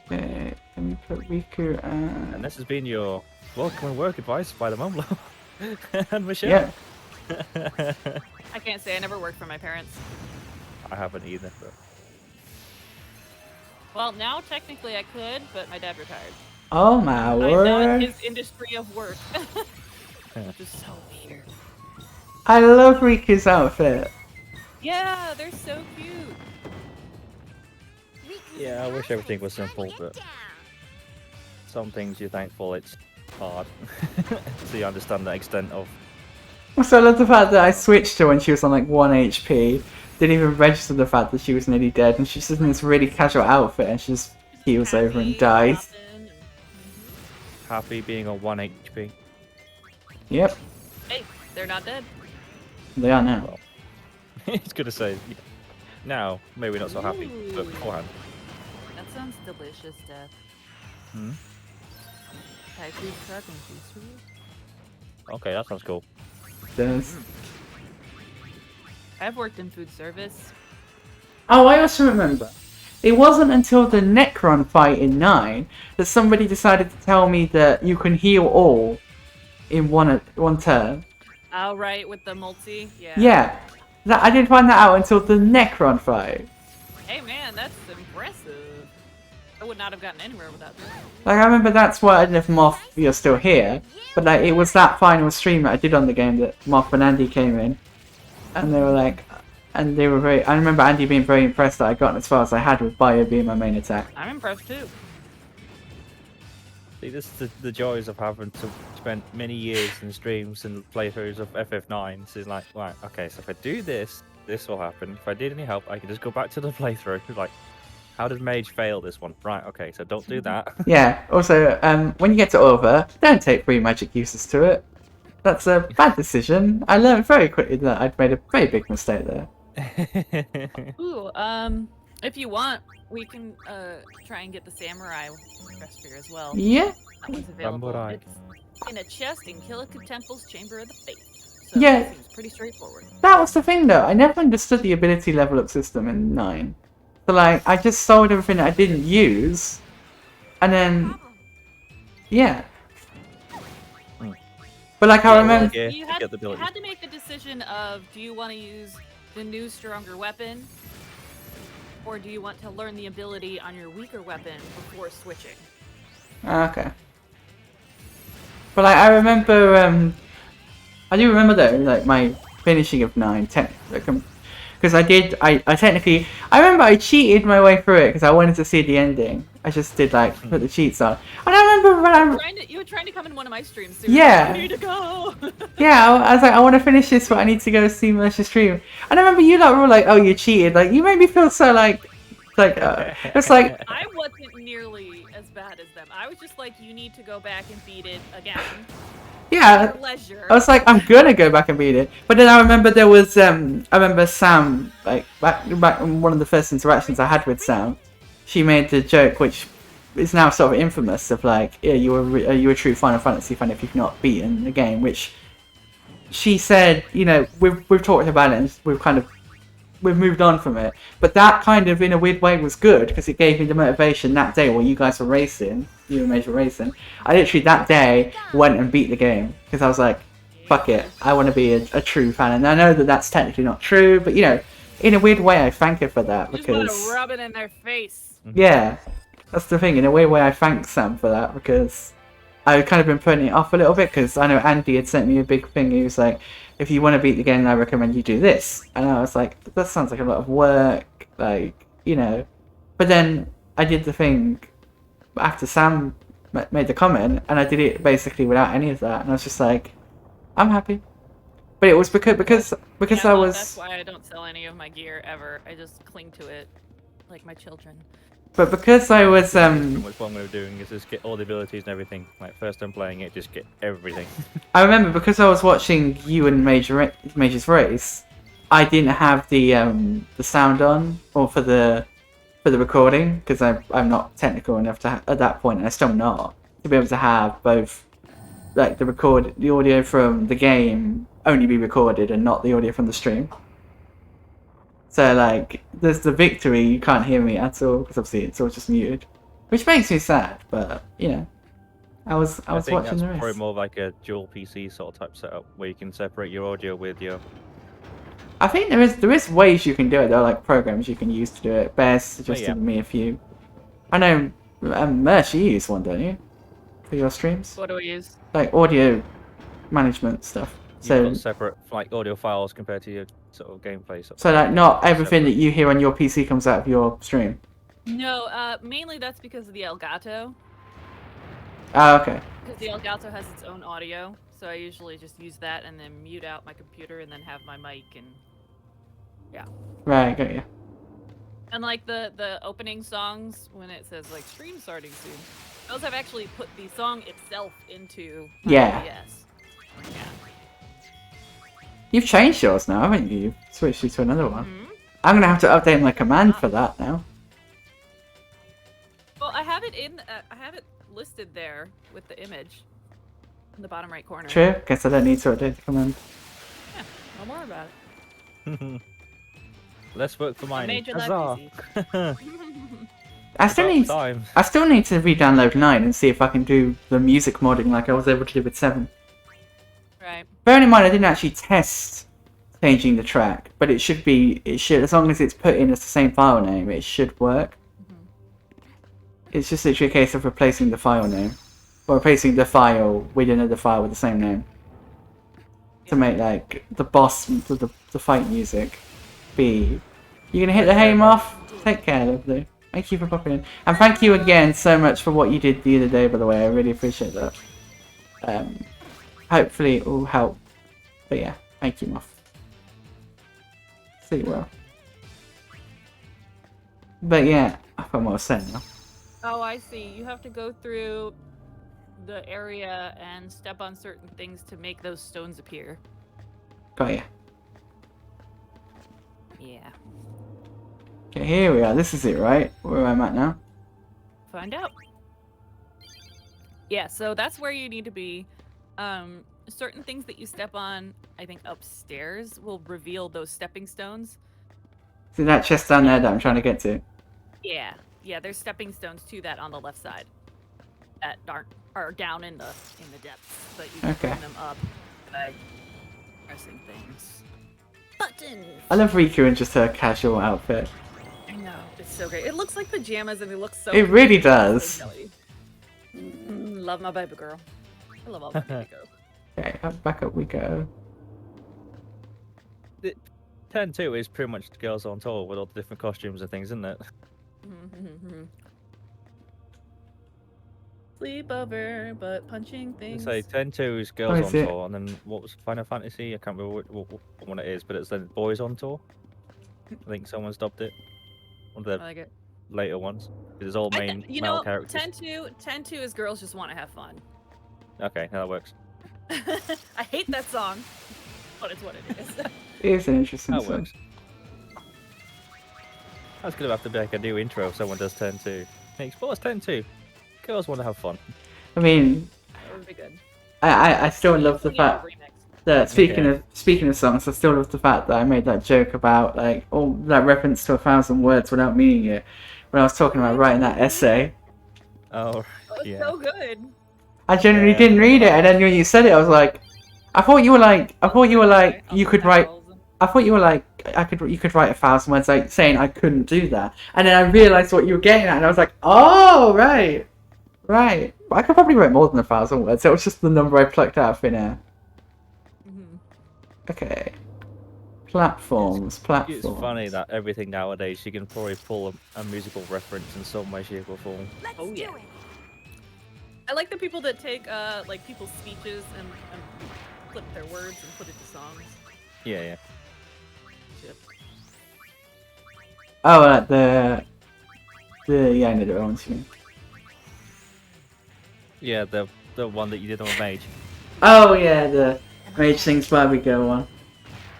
Okay, let me put Riku And this has been your welcome and work advice by the Mumlo and Michelle. Yeah. I can't say I never worked for my parents. I haven't either. But... Well, now technically I could, but my dad retired. Oh my I'm now in word! his industry of work. Which is so weird. I love Riku's outfit. Yeah, they're so cute. Yeah, I wish everything was simple, but some things you're thankful it's hard. So you understand the extent of. Also, I love the fact that I switched her when she was on like 1 HP. Didn't even register the fact that she was nearly dead, and she's just in this really casual outfit, and she just heals over and dies. Happy, and- Happy being on 1 HP. Yep, Hey, they're not dead. they are now. He's gonna say now, maybe not so happy, but Ooh. beforehand. That sounds delicious, Death. Hmm? Thai food truck and cheese for you. Okay, that sounds cool. Does. I've worked in food service. Oh, I also remember. It wasn't until the Necron fight in 9 that somebody decided to tell me that you can heal all in one turn. Oh, right, with the multi? Yeah. Yeah, that I didn't find that out until the Necron fight. Hey, man, that's impressive. I would not have gotten anywhere without that. Like, I remember that's why I don't know if Moth, you're still here, but like, it was that final stream that I did on the game that Moth and Andy came in, and they were like, and they were very, I remember Andy being very impressed that I got as far as I had with Bio being my main attack. I'm impressed, too. See, this is the joys of having to spend many years in streams and playthroughs of FF9. So it's like, right, okay, so if I do this, this will happen. If I need any help, I can just go back to the playthrough. Like, how did Mage fail this one? Right, okay, so don't do that. Yeah, also, when you get to Over, don't take 3 magic uses to it. That's a bad decision. I learned very quickly that I'd made a very big mistake there. Ooh, If you want, we can try and get the samurai dress spear as well. Yeah. That one's available. Samurai. It's in a chest in Kilika Temple's Chamber of the Faith. So Yeah. it seems pretty straightforward. That was the thing, though. I never understood the ability level up system in 9. So, like, I just sold everything that I didn't use, and then, yeah. But, like, I remember... Yeah, You to get the had ability. to make the decision of, do you want to use the new stronger weapon, or do you want to learn the ability on your weaker weapon before switching? Okay. But, like, I remember, I do remember, though, like, my finishing of 9, because I technically, I remember I cheated my way through it because I wanted to see the ending. I just did, like, put the cheats on. And I remember when You were trying to come in one of my streams, so Yeah. you need to go! yeah, I was like, I want to finish this, but I need to go see Mercer's stream. And I remember you, like, were like, oh, you cheated. Like, you made me feel so, it's like, I wasn't nearly as bad as them. I was just like, you need to go back and beat it again. yeah. For leisure. I was like, I'm gonna go back and beat it. But then I remember there was, I remember Sam, like, back in one of the first interactions I had with Sam, she made the joke, which is now sort of infamous, of like, yeah, are you a true Final Fantasy fan if you've not beaten the game, which she said, you know, we've talked about it and we've moved on from it. But that kind of, in a weird way, was good, because it gave me the motivation that day while you guys were racing, you and Major racing. I literally, that day, went and beat the game, because I was like, fuck it, I want to be a true fan. And I know that that's technically not true, but, you know, in a weird way, I thank her for that, You just want because... to rub it in their face. Yeah, that's the thing. In a weird way, I thank Sam for that, because I've kind of been putting it off a little bit, because I know Andy had sent me a big thing. He was like, if you want to beat the game, I recommend you do this. And I was like, that sounds like a lot of work, like, you know. But then I did the thing after Sam made the comment, and I did it basically without any of that. And I was just like, I'm happy. But it was because Yeah, I was... That's why I don't sell any of my gear ever. I just cling to it like my children. But because I was... Pretty much what I'm going to be doing is just get all the abilities and everything. Like, first I'm playing it, just get everything. I remember because I was watching you and Major's race, I didn't have the sound on, or for the recording, because I'm not technical enough to at that point, and I'm still not, to be able to have both, like, the audio from the game only be recorded and not the audio from the stream. So, like, there's the victory, you can't hear me at all, because obviously it's all just muted. Which makes me sad, but, you know. I was think watching that's the probably race. more like a dual PC sort of type setup, where you can separate your audio with your... I think there is ways you can do it. There are, like, programs you can use to do it. Bear suggested yeah. me a few. I know, Merch, you use one, don't you? For your streams? What do we use? Like, audio management stuff. You've So, got separate, like, audio files compared to your sort of gameplay. so like, not everything that you hear on your PC comes out of your stream. No, mainly that's because of the Elgato. Ah, okay. Because the Elgato has its own audio, so I usually just use that and then mute out my computer and then have my mic and... Yeah. Right, got you. And like the opening songs, when it says like stream starting soon, those have actually put the song itself into my Yeah. OBS. Yeah. You've changed yours now, haven't you? You've switched it to another one. Mhm. I'm gonna have to update my command for that now. Well, I have it I have it listed there with the image in the bottom right corner. True? Guess I don't need to update the command. Yeah, no more about it. Less work for I Miney. made your life Huzzah! easy. I still About need to re-download 9 and see if I can do the music modding like I was able to do with 7. Right. Bearing in mind, I didn't actually test changing the track, but it should, as long as it's put in as the same file name, it should work. It's just literally a case of replacing the file name, or replacing the file with another file with the same name, to make, like, the boss, the fight music be... You gonna hit the hay, off? Take care, lovely. Thank you for popping in. And thank you again so much for what you did the other day, by the way. I really appreciate that. Hopefully it will help. But yeah, thank you, Moff. See you well. But yeah, I forgot what I was saying now. Oh, I see. You have to go through the area and step on certain things to make those stones appear. Got ya. Yeah. Okay, here we are. This is it, right? Where I'm at now. Find out. Yeah, so that's where you need to be. Certain things that you step on, I think upstairs, will reveal those stepping stones. See that chest down there that I'm trying to get to? Yeah, there's stepping stones to that on the left side that are down in the depths, but you can Okay. bring them up by pressing things. Buttons. I love Riku in just her casual outfit. I know, it's so great. It looks like pajamas, and it looks so. It really does. Love my baby girl. I love all my baby girls. Okay, back up we go. 10-2 is pretty much girls on tour with all the different costumes and things, isn't it? Sleepover, but punching things. Say 10-2 is Oh, girls is on it? tour, and then what was Final Fantasy? I can't remember what one it is, but it's then boys on tour. I think someone stopped it. One of I the like it. later ones. It's all main You male know, characters. 10-2 is girls just want to have fun. Okay, now that works. I hate that song, but it's what it is. It is an interesting That song. works. That's gonna have to be like a new intro if someone does 10-2. Hey, explores 10-2. Girls want to have fun. I mean, That would be good. I still love the Hopefully a fact remix. that speaking of songs, I still love the fact that I made that joke about like all that reference to 1,000 words without meaning it when I was talking about writing that essay. Oh, That was yeah. so good. I genuinely Yeah. didn't read it, and then when you said it, I was like, I thought you were like you could write. I thought you were like you could write 1,000 words, like saying I couldn't do that, and then I realized what you were getting at, and I was like, oh right. But I could probably write more than 1,000 words. It was just the number I plucked out of thin air. Okay. Platforms. It's funny that everything nowadays you can probably pull a musical reference in some way, shape, or form. Let's Oh, yeah. do it. I like the people that take like people's speeches and clip their words and put it to songs. Yeah. Shit. Oh, yeah, I know the ones you mean. Yeah, the one that you did on Mage. Oh yeah, the Mage Sings Barbie Girl one.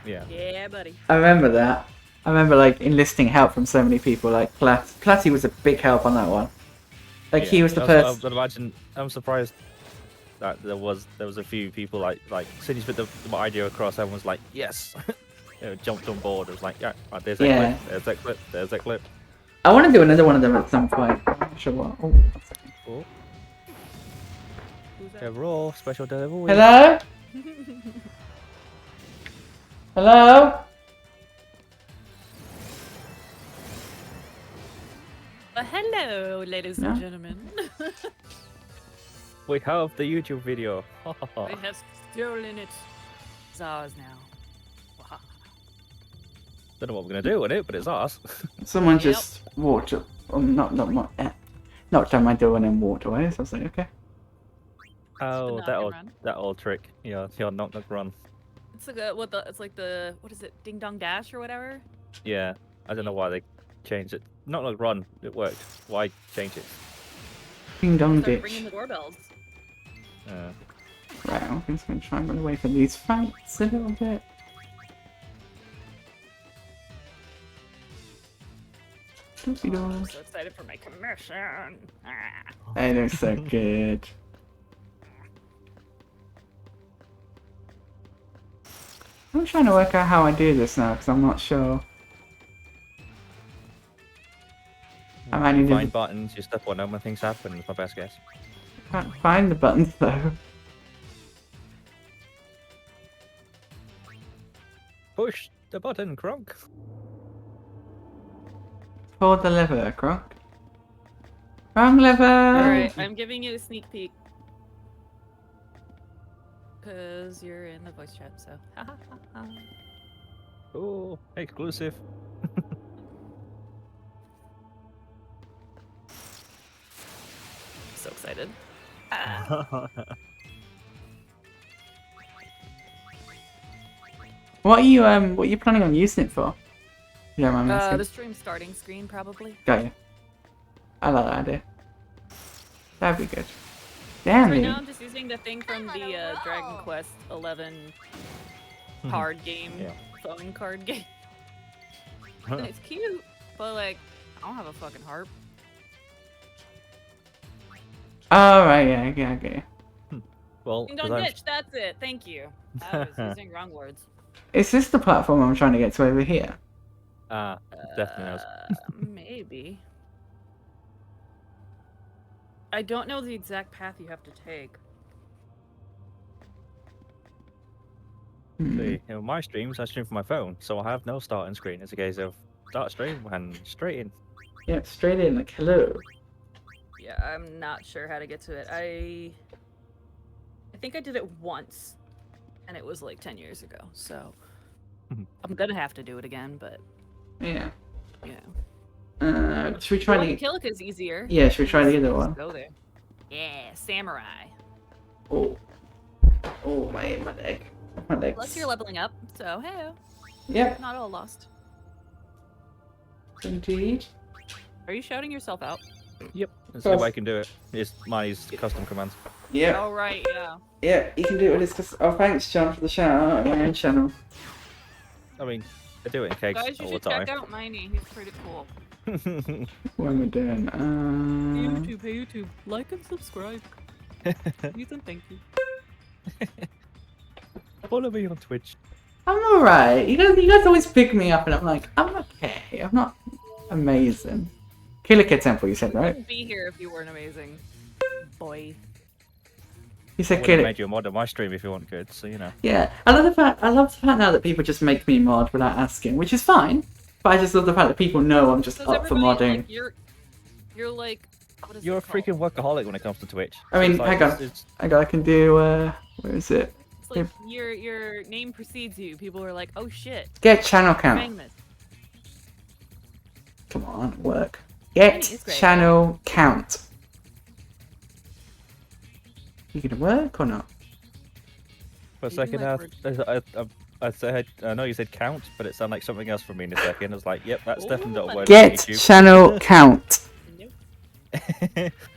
Yeah. Yeah, buddy. I remember that. I remember like enlisting help from so many people. Like Platty was a big help on that one. Like he was the person. I'd imagine. I'm surprised that there was a few people like since you put the idea across, everyone's like yes, jumped on board. It was like yeah, right, there's that Yeah. clip, there's that clip, there's that clip. I want to do another one of them at some point. I'm not sure what. Oh, 1 second. Cool. Who's that? Yeah, Raw special delivery. Hello? Hello? Hello, ladies Yeah. and gentlemen. We have the YouTube video. We have stolen it. It's ours now. Don't know what we're gonna do with it, but it's ours. Someone Yep. just walked up. Knocked on my door and then walked away. So I was like, okay. Oh, knock that and old run. that old trick. Yeah, knock run. It's like it's like the what is it? Ding dong dash or whatever. Yeah, I don't know why they changed it. Knock run. It worked. Why change it? Ding dong Started ditch. ringing the doorbells. Right, I'm just gonna try and run away from these fights a little bit. Doopsie I'm doo. so excited for my commission. Ah. They look so good. I'm trying to work out how I do this now because I'm not sure. I might need Find to buttons, you step on them when things happen. Is my best guess. can't find the buttons though. Push the button, Kronk. Pull the lever, Croc. Wrong lever! Alright, I'm giving you a sneak peek. Because you're in the voice chat, so. Ha ha ha ha. Oh, exclusive. So excited. Ah. What are you planning on using it for? You don't mind me asking? The stream starting screen, probably. Got you. I like that idea. That'd be good. Damn Right it. now, I'm just using the thing from the Dragon Quest 11 card game, Yeah. phone card game. And it's cute, But like, I don't have a fucking harp. Oh, right, yeah, okay. Well, Ding dong ditch, that's it. Thank you. I was using wrong words. Is this the platform I'm trying to get to over here? definitely knows. Maybe. I don't know the exact path you have to take. See, in my streams, I stream from my phone, so I have no starting screen. It's a case of start stream and straight in. Yeah, straight in, like, hello. Yeah, I'm not sure how to get to it. I think I did it once, and it was like 10 years ago, so I'm gonna have to do it again, but Yeah. yeah. Should we try to... Kilika's easier. Yeah, should we try the other Let's one? go there. Yeah, samurai. Oh. Oh, my leg. My legs. Plus you're leveling up, so hey, Yep, not all lost. indeed. Are you shouting yourself out? Yep. That's the way I can do it. It's Miney's custom commands. Yep. Oh right, yeah. Yeah, you can do it with this. Cause... Oh, thanks, John, for the shout out on my own channel. I mean, I do it in cakes Guys, you all should the time. check out Miney. He's pretty cool. What am I doing? Hey YouTube, like and subscribe. Please and thank you. Follow me on Twitch. I'm alright. You guys always pick me up, and I'm like, I'm okay. I'm not amazing. Killer Kid Temple, you said, I right? wouldn't be here if you weren't amazing, boy. You I said would have Killer. made you a mod on my stream if you want good, so you know. Yeah, I love the fact now that people just make me mod without asking, which is fine. But I just love the fact that people know I'm just Does up for everybody, modding. like, you're like, what is You're a it called? freaking workaholic when it comes to Twitch. I mean, It's like, hang on. it's- I can do. Where is it? It's like your name precedes you. People are like, oh shit, Get channel you're count. famous. Come on, work. Miney Get is great. channel count. You gonna work or not? For a You do second, like I said, I know you said count, but it sounded like something else for me in a second. I was like, yep, that's definitely not a word on Get YouTube. channel count. Nope.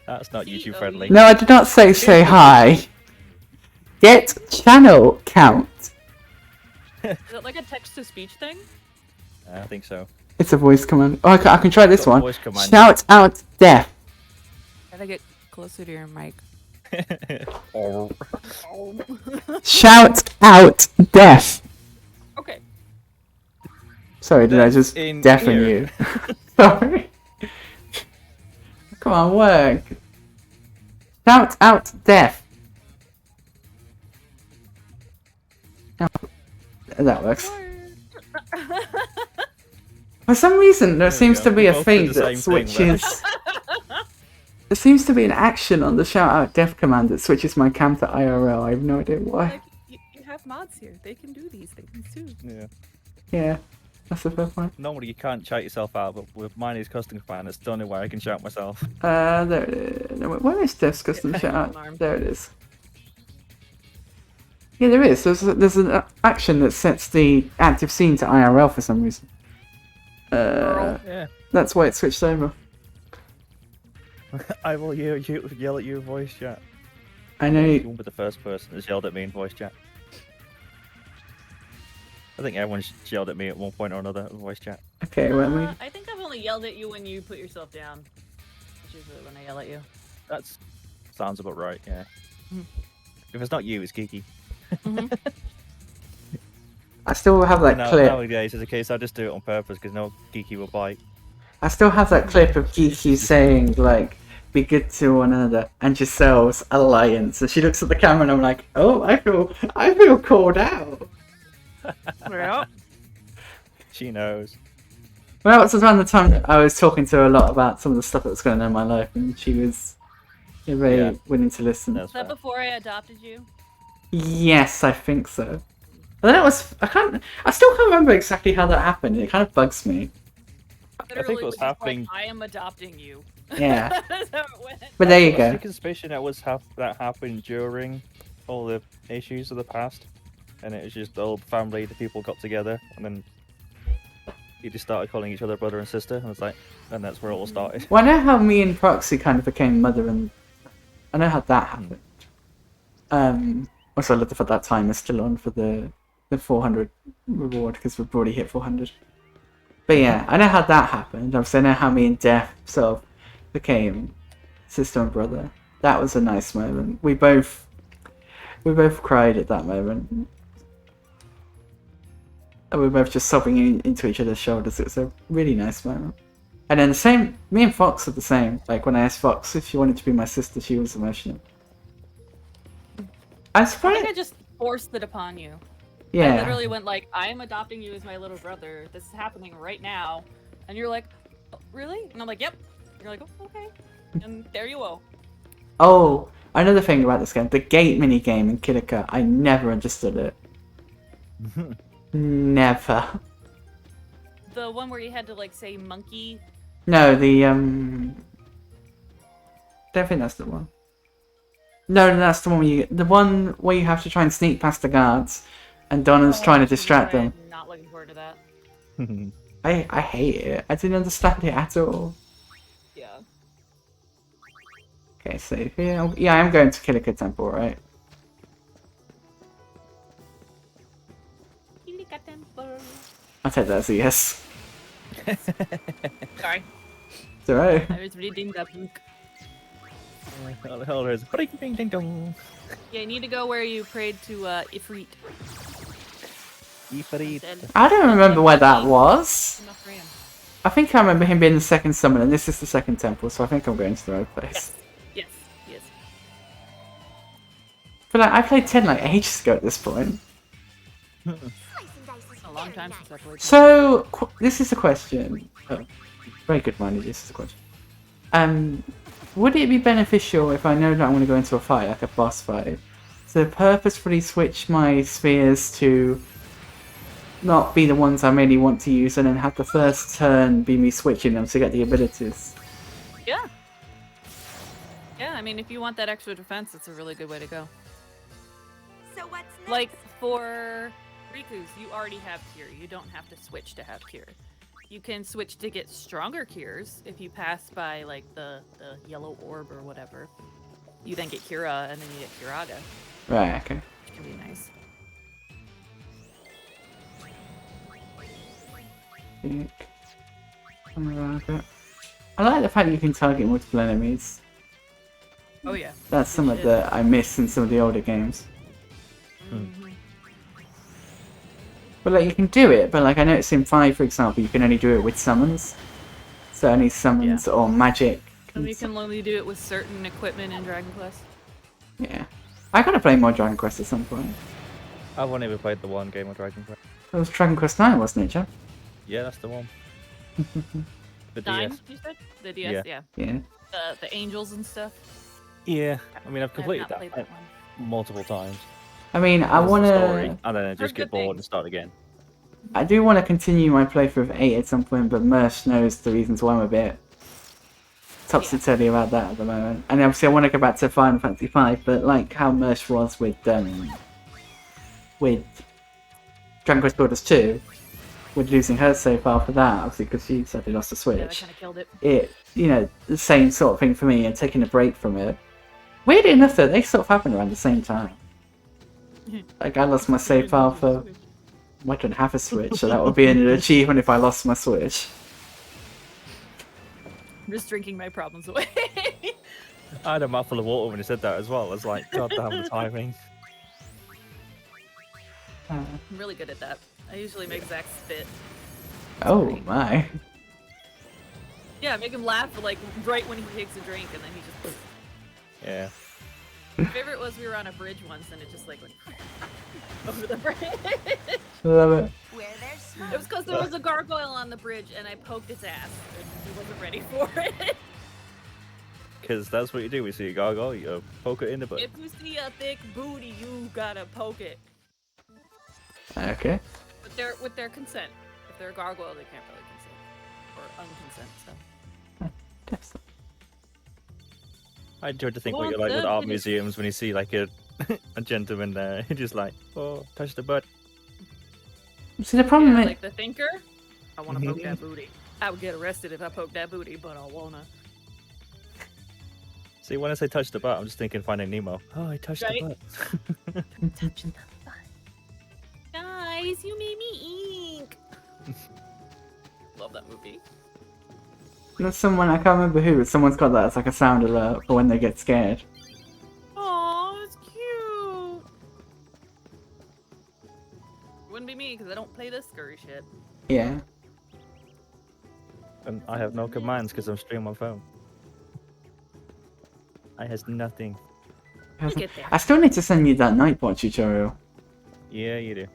That's not YouTube C-O-U. friendly. No, I did not say hi. Get channel count. Is it like a text-to-speech thing? I think so. It's a voice command. Oh, I can try this Got a one. voice command. Shout out deaf. Gotta get closer to your mic. Oh. Shout out deaf. Okay. Sorry, did I just in deafen here. you? Sorry. Come on, work. Shout out deaf. Oh, that works. For some reason, there There we seems go. to be We a both thing did the that same thing there. switches. There seems to be an action on the shout out deaf command that switches my cam to IRL. I have no idea why. Like, you have mods here. They can do these things too. Yeah. Yeah, that's the fair point. Normally you can't shout yourself out, but with Miney's custom command, it's the only way I can shout myself. There it is. No, where is Dev's custom shout out? Alarm. There it is. Yeah, there is. There's an action that sets the active scene to IRL for some reason. Yeah. That's why it switched over. I will yell at you in voice chat. I know. You won't be the first person that's yelled at me in voice chat. I think everyone's yelled at me at one point or another in voice chat. Okay, well, we. I think I've only yelled at you when you put yourself down. Which is when I yell at you. That's sounds about right, yeah. If it's not you, it's Geeky. I still have that Now, clip. nowadays, it's a case I just do it on purpose because no Geeky will bite. I still have that clip of Geeky saying, like, be good to one another and yourselves, alliance. And she looks at the camera and I'm like, oh, I feel called out. Yeah. She knows. Well, it was around the time that I was talking to her a lot about some of the stuff that was going on in my life, and she was very Yeah. willing to listen. That's Was that fair. before I adopted you? Yes, I think so. But then I still can't remember exactly how that happened. It kind of bugs me. Literally it was just like, happening- I am adopting you. Yeah. That's how it went. But there you I go. was suspicion that happened during all the issues of the past, and it was just the old family, the people got together, and then you just started calling each other brother and sister, and it's like, and that's where it all started. Well, I know how me and Proxy kind of became mother and... I know how that happened. Also, I love the fact that time is still on for the 400 reward, because we've already hit 400. But yeah, I know how that happened. Obviously, I know how me and Death sort of became sister and brother. That was a nice moment. We both cried at that moment. And we were both just sobbing into each other's shoulders. It was a really nice moment. And then the same, me and Fox are the same. Like when I asked Fox if she wanted to be my sister, she was emotional. I'm I surprised. think I just forced it upon you. I Yeah. literally went like, I am adopting you as my little brother. This is happening right now. And you're like, oh, really? And I'm like, yep. You're like, oh, okay. And there you go. Oh, another thing about this game, the gate mini game in Kidaka, I never understood it. Never. The one where you had to like say monkey. No, the don't think that's the one. No, that's the one where you have to try and sneak past the guards, and Donna's trying to distract them. I'm not looking forward to that. I hate it. I didn't understand it at all. Yeah. Okay, so yeah, I'm going to Kilika Temple, right? I'll take that as a yes. Sorry. It's alright. I was reading the book. All the hell is ding ding ding dong. Yeah, you need to go where you prayed to Ifrit. Ifrit. I don't remember where that was. Enough for him. I think I remember him being the second summon, and this is the second temple, so I think I'm going to the right place. Yes. Yes. But like, I played 10 like ages ago at this point. A long time since I played. So, this is a question. Oh, very good, Miney. This is a question. Would it be beneficial if I know that I'm going to go into a fight, like a boss fight, to purposefully switch my spheres to not be the ones I mainly want to use, and then have the first turn be me switching them to get the abilities? Yeah. Yeah, I mean, if you want that extra defense, it's a really good way to go. So what's next? Like, for Riku's, you already have Cure. You don't have to switch to have Cure. You can switch to get stronger Cures if you pass by, like, the yellow orb or whatever. You then get Cura, and then you get Curaga, Right, okay. which can be nice. I like the fact that you can target multiple enemies. Oh, yeah. That's something that I miss in some of the older games. But like, you can do it, but like, I noticed in 5, for example, you can only do it with summons. So only summons or magic. And you can only do it with certain equipment in Dragon Quest. Yeah. I gotta play more Dragon Quest at some point. I've only ever played the one game of Dragon Quest. It was Dragon Quest 9, wasn't it, Jeff? Yeah, that's the one. The Nine, DS. you said? The DS, yeah. Yeah. The angels and stuff. Yeah, I mean, I've I've completed not played that one. multiple times. I mean, I That's the story, wanna... and then I just good get bored things. and start again. I do want to continue my playthrough of 8 at some point, but Mersh knows the reasons why I'm a bit topsy-turvy about that at the moment. And obviously I want to go back to Final Fantasy V, but like how Mersh was with Dragon Quest Builders 2, with losing her save file for that, obviously because she sadly lost the Switch. Yeah, that kind of killed it. It, you know, the same sort of thing for me, and taking a break from it. Weirdly enough though, they sort of happened around the same time. Like I lost my save file for... I don't have a Switch, so that would be an achievement if I lost my Switch. I'm just drinking my problems away. I had a mouthful of water when he said that as well. I was like, God damn the timing. I'm really good at that. I usually make Zach spit. Oh my. Yeah, make him laugh like right when he takes a drink, and then he just. Yeah. My favorite was we were on a bridge once, and it just like went over the bridge. Love it. Where there's smoke. It was because there was a gargoyle on the bridge, and I poked its ass, and he wasn't ready for it. Because that's what you do. We see a gargoyle, you poke it in the butt. If you see a thick booty, you gotta poke it. Okay. With their consent. If they're a gargoyle, they can't really consent. Or unconsent, so. Definitely. I enjoyed to think what Well, you're like with good, art finish. museums when you see like a gentleman there, just like, oh, touch the butt. See, the problem Yeah, is... like the thinker, I want to poke that booty. I would get arrested if I poked that booty, but I wanna. See, when I say touch the butt, I'm just thinking Finding Nemo. Oh, I touched Right? the butt. Touching the butt. Guys, you made me ink. love that movie. There's someone, I can't remember who, but someone's got that as like a sound alert for when they get scared. Oh, it's cute. Wouldn't be me because I don't play this scurry shit. Yeah. And I have no commands because I'm streaming my phone. I has nothing. We'll get there. I still need to send you that Nightbot tutorial. Yeah, you do.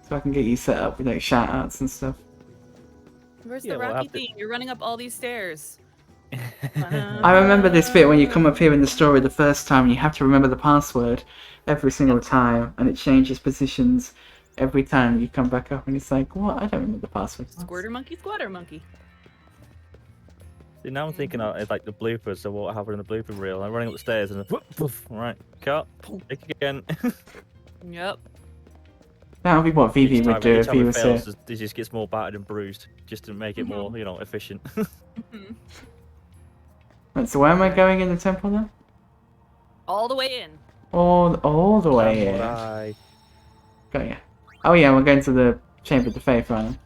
So I can get you set up with like shoutouts and stuff. Where's Yeah, the we'll Rocky have to- theme? You're running up all these stairs. I remember this bit when you come up here in the story the first time and you have to remember the password every single time and it changes positions every time you come back up and it's like, what? I don't remember the password. Squirter monkey, squatter monkey. See, now I'm thinking it's like the bloopers, so what happened in the blooper reel. I'm running up the stairs and then whoop, poof, right, cut, take again. Yep. That would be what Vivi would do if he was here. He just gets more battered and bruised, just to make it more, you know, efficient. Right, so where am I going in the temple then? All the way in. All the way in. Samurai. Got ya. Oh yeah, we're going to the Chamber of the Faith, right?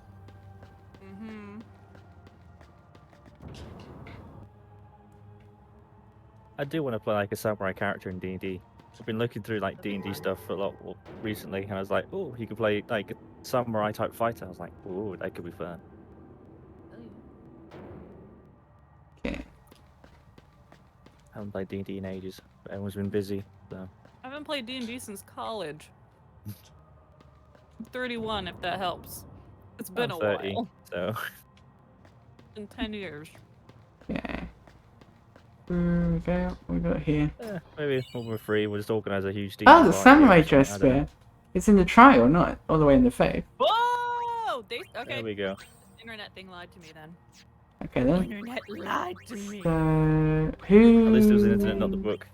I do want to play like a samurai character in D&D. I've been looking through like D&D stuff a lot recently, and I was like, oh, you could play like a samurai type fighter. I was like, oh, that could be fun. Okay. I haven't played D&D in ages, but everyone's been busy, so. I haven't played D&D since college. I'm 31, if that helps. It's been I'm a 30, while. so. It's been 10 years. Yeah. Where we go? What we got here? Maybe when we're free, we'll just organise a huge D&D Oh, the party samurai or something, dress I don't know. spear. It's in the trial, not all the way in the Faith. Whoa! Okay. There we go. Internet thing lied to me then. Okay then. Internet lied to me. So who? At least it was the internet, not the book.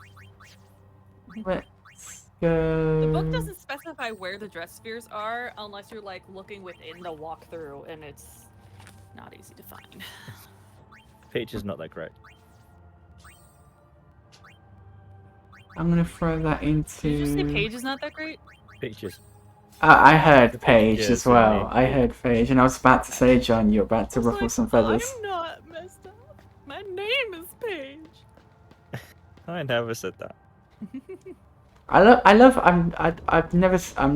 Let's go. The book doesn't specify where the dress spheres are unless you're like looking within the walkthrough, and it's not easy to find. Picture's not that great. I'm gonna throw that into. Did you say Paige is not that great? Pictures. I heard Paige Yes, as well. I I heard Paige, and I was about to say, John, you're about to I was ruffle like, some feathers. I'm not messed up. My name is Paige. I never said that. I'm not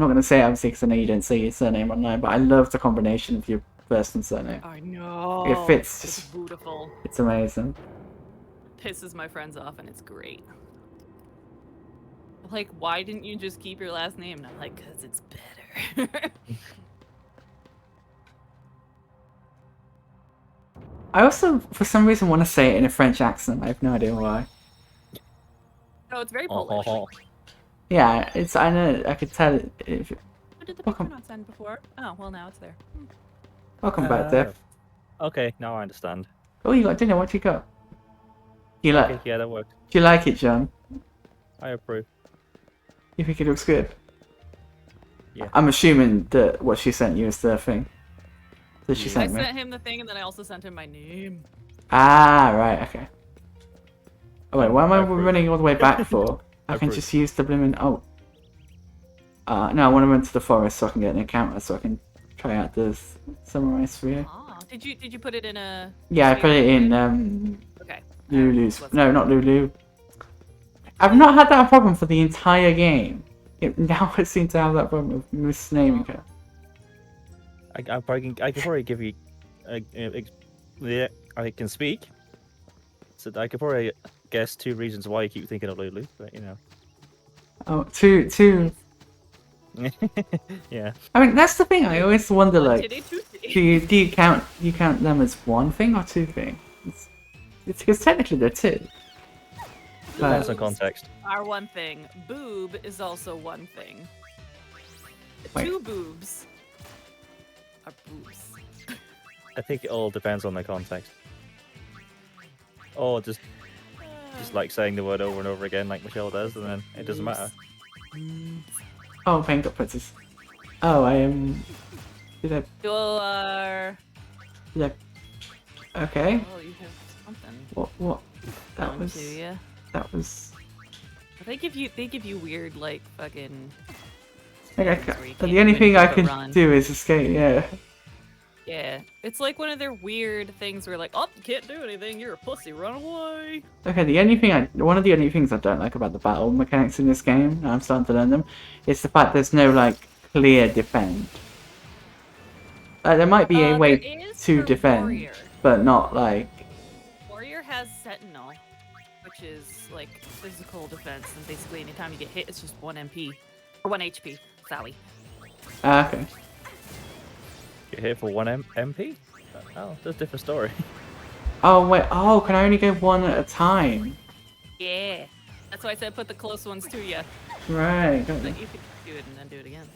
gonna say it obviously because I know you don't say your surname online, but I love the combination of your first and surname. I know. It fits. It's beautiful. It's amazing. Pisses my friends off, and it's great. Like, why didn't you just keep your last name? And I'm like, cause it's better. I also, for some reason, want to say it in a French accent. I have no idea why. Oh, it's very Polish. Yeah, it's. I know. I could tell it. If, What did the Welcome. picture not send before? Oh, well, now it's there. welcome back, Dev. Okay, now I understand. Oh, you got dinner. What you got? You like? Okay, yeah, that worked. Do you like it, John? I approve. You think it looks good? Yeah. I'm assuming that what she sent you is the thing that she I sent me. sent him the thing, and then I also sent him my name. Ah, right. Okay. Oh wait, why am I I approve. running all the way back for? I can Approve. just use the blooming. Oh. No, I want to run to the forest so I can get an encounter so I can try out the samurai sphere. Ah, did you put it in a? Yeah, I put it in Okay. Lulu's. Let's- No, not Lulu. I've not had that problem for the entire game. Now I seem to have that problem with misnaming her. I can probably give you. Yeah, I can speak. So I could probably guess 2 reasons why you keep thinking of Lulu, but you know. Oh, two. Yeah. I mean, that's the thing. I always wonder, like, Titty, two titty. do you count them as one thing or 2 things? It's because technically they're 2. Depends on context. Are one thing. Boob is also one thing. Wait. 2 boobs are boobs. I think it all depends on the context. Or just like saying the word over and over again like Michelle does, and then it doesn't matter. Oh, Pain got princess. Oh, I am. Did You are. I? Okay. Oh, you have something. What? That Done was. to ya. That was. They give you weird like fucking. Like where you the can't only even thing I keep a can run. do is escape. Yeah. Yeah, it's like one of their weird things where like, oh, you can't do anything, you're a pussy, run away. Okay, one of the only things I don't like about the battle mechanics in this game, and I'm starting to learn them, is the fact there's no like clear defend. There might be a There way is to for defend, Warrior. but not like. Warrior has Sentinel, which is like physical defense, and basically anytime you get hit, it's just 1 MP. Or 1 HP, Sally. Okay. Get hit for 1 MP? Oh, that's a different story. Oh wait. Oh, can I only go one at a time? Yeah. That's why I said put the close ones to you. Right. Got So you. you can do it and then do it again.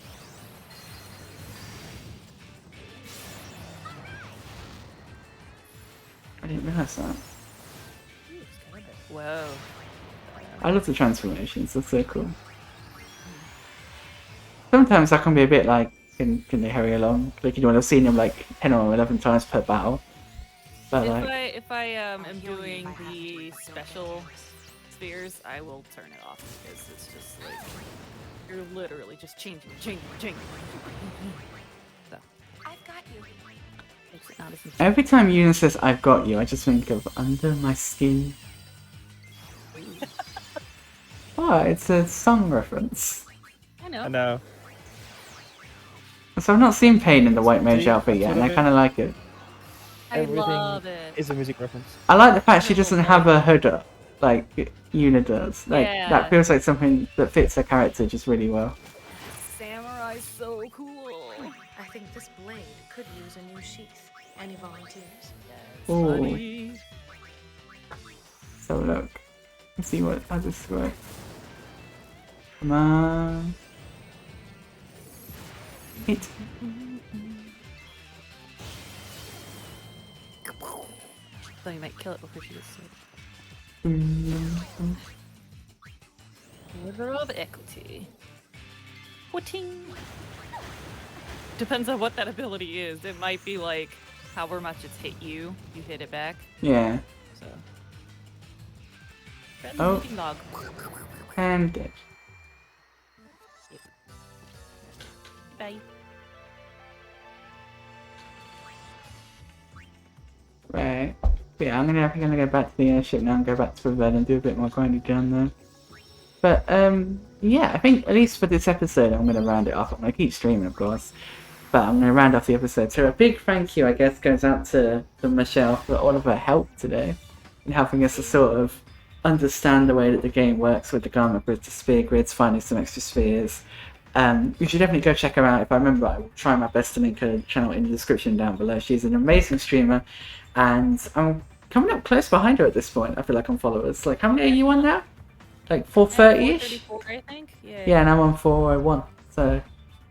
I didn't realize that. Whoa. I love the transformations. That's so cool. Sometimes that can be a bit like, can they hurry along? Like you know, I've seen them like 10 or 11 times per battle. But like, If I am doing the special spheres, I will turn it off because it's just like you're literally just changing. So I've got you. makes it not as every time Eunice says "I've got you," I just think of "Under My Skin." Oh, it's a song reference. I know. I know. So I've not seen Pain in the White Mage outfit yet, and I kind of like it. I Everything love it. is a music reference. I like the fact she doesn't have a hood up like Yuna does. Like Yeah. that feels like something that fits her character just really well. Samurai's so cool. I think this blade could use a new sheath. Any volunteers? Ooh. So look, let's see how this works. Come on. Hit. So you might kill it before she gets sick. River of Equity. What-ting. Depends on what that ability is. It might be like however much it's hit you, you hit it back. Yeah. So. Oh. Eating dog. And dead. Bye. Right. Yeah, I think I'm gonna go back to the airship now and go back to the bed and do a bit more grinding down there. But yeah, I think at least for this episode I'm gonna round it off. I'm gonna keep streaming, of course, but I'm gonna round off the episode. So a big thank you, I guess, goes out to Michelle for all of her help today in helping us to sort of understand the way that the game works with the garment grids, the sphere grids, finding some extra spheres. You should definitely go check her out. If I remember, I will try my best to link her channel in the description down below. She's an amazing streamer, and I'm coming up close behind her at this point. I feel like on followers. Like, how many are you on now? Like 430-ish? 434, I think. Yeah. Yeah, and I'm on 401. So,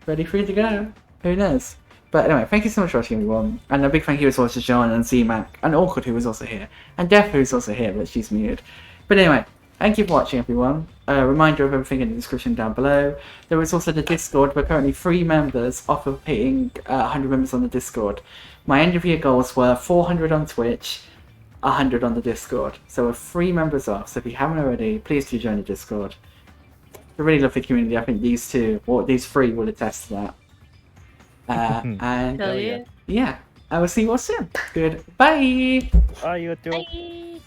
ready for you to go. Who knows? But anyway, thank you so much for watching, everyone. And a big thank you as well to John and Z-Mac and Awkward, who was also here. And Def, who's also here, but she's muted. But anyway, thank you for watching, everyone. A reminder of everything in the description down below. There is also the Discord. We're currently 3 members off of hitting 100 members on the Discord. My end of year goals were 400 on Twitch, 100 on the Discord. So we're 3 members off. So if you haven't already, please do join the Discord. It's a really lovely community. I think these 3 will attest to that. And Hell yeah. yeah, I will see you all soon. Goodbye. Bye, you two. Bye.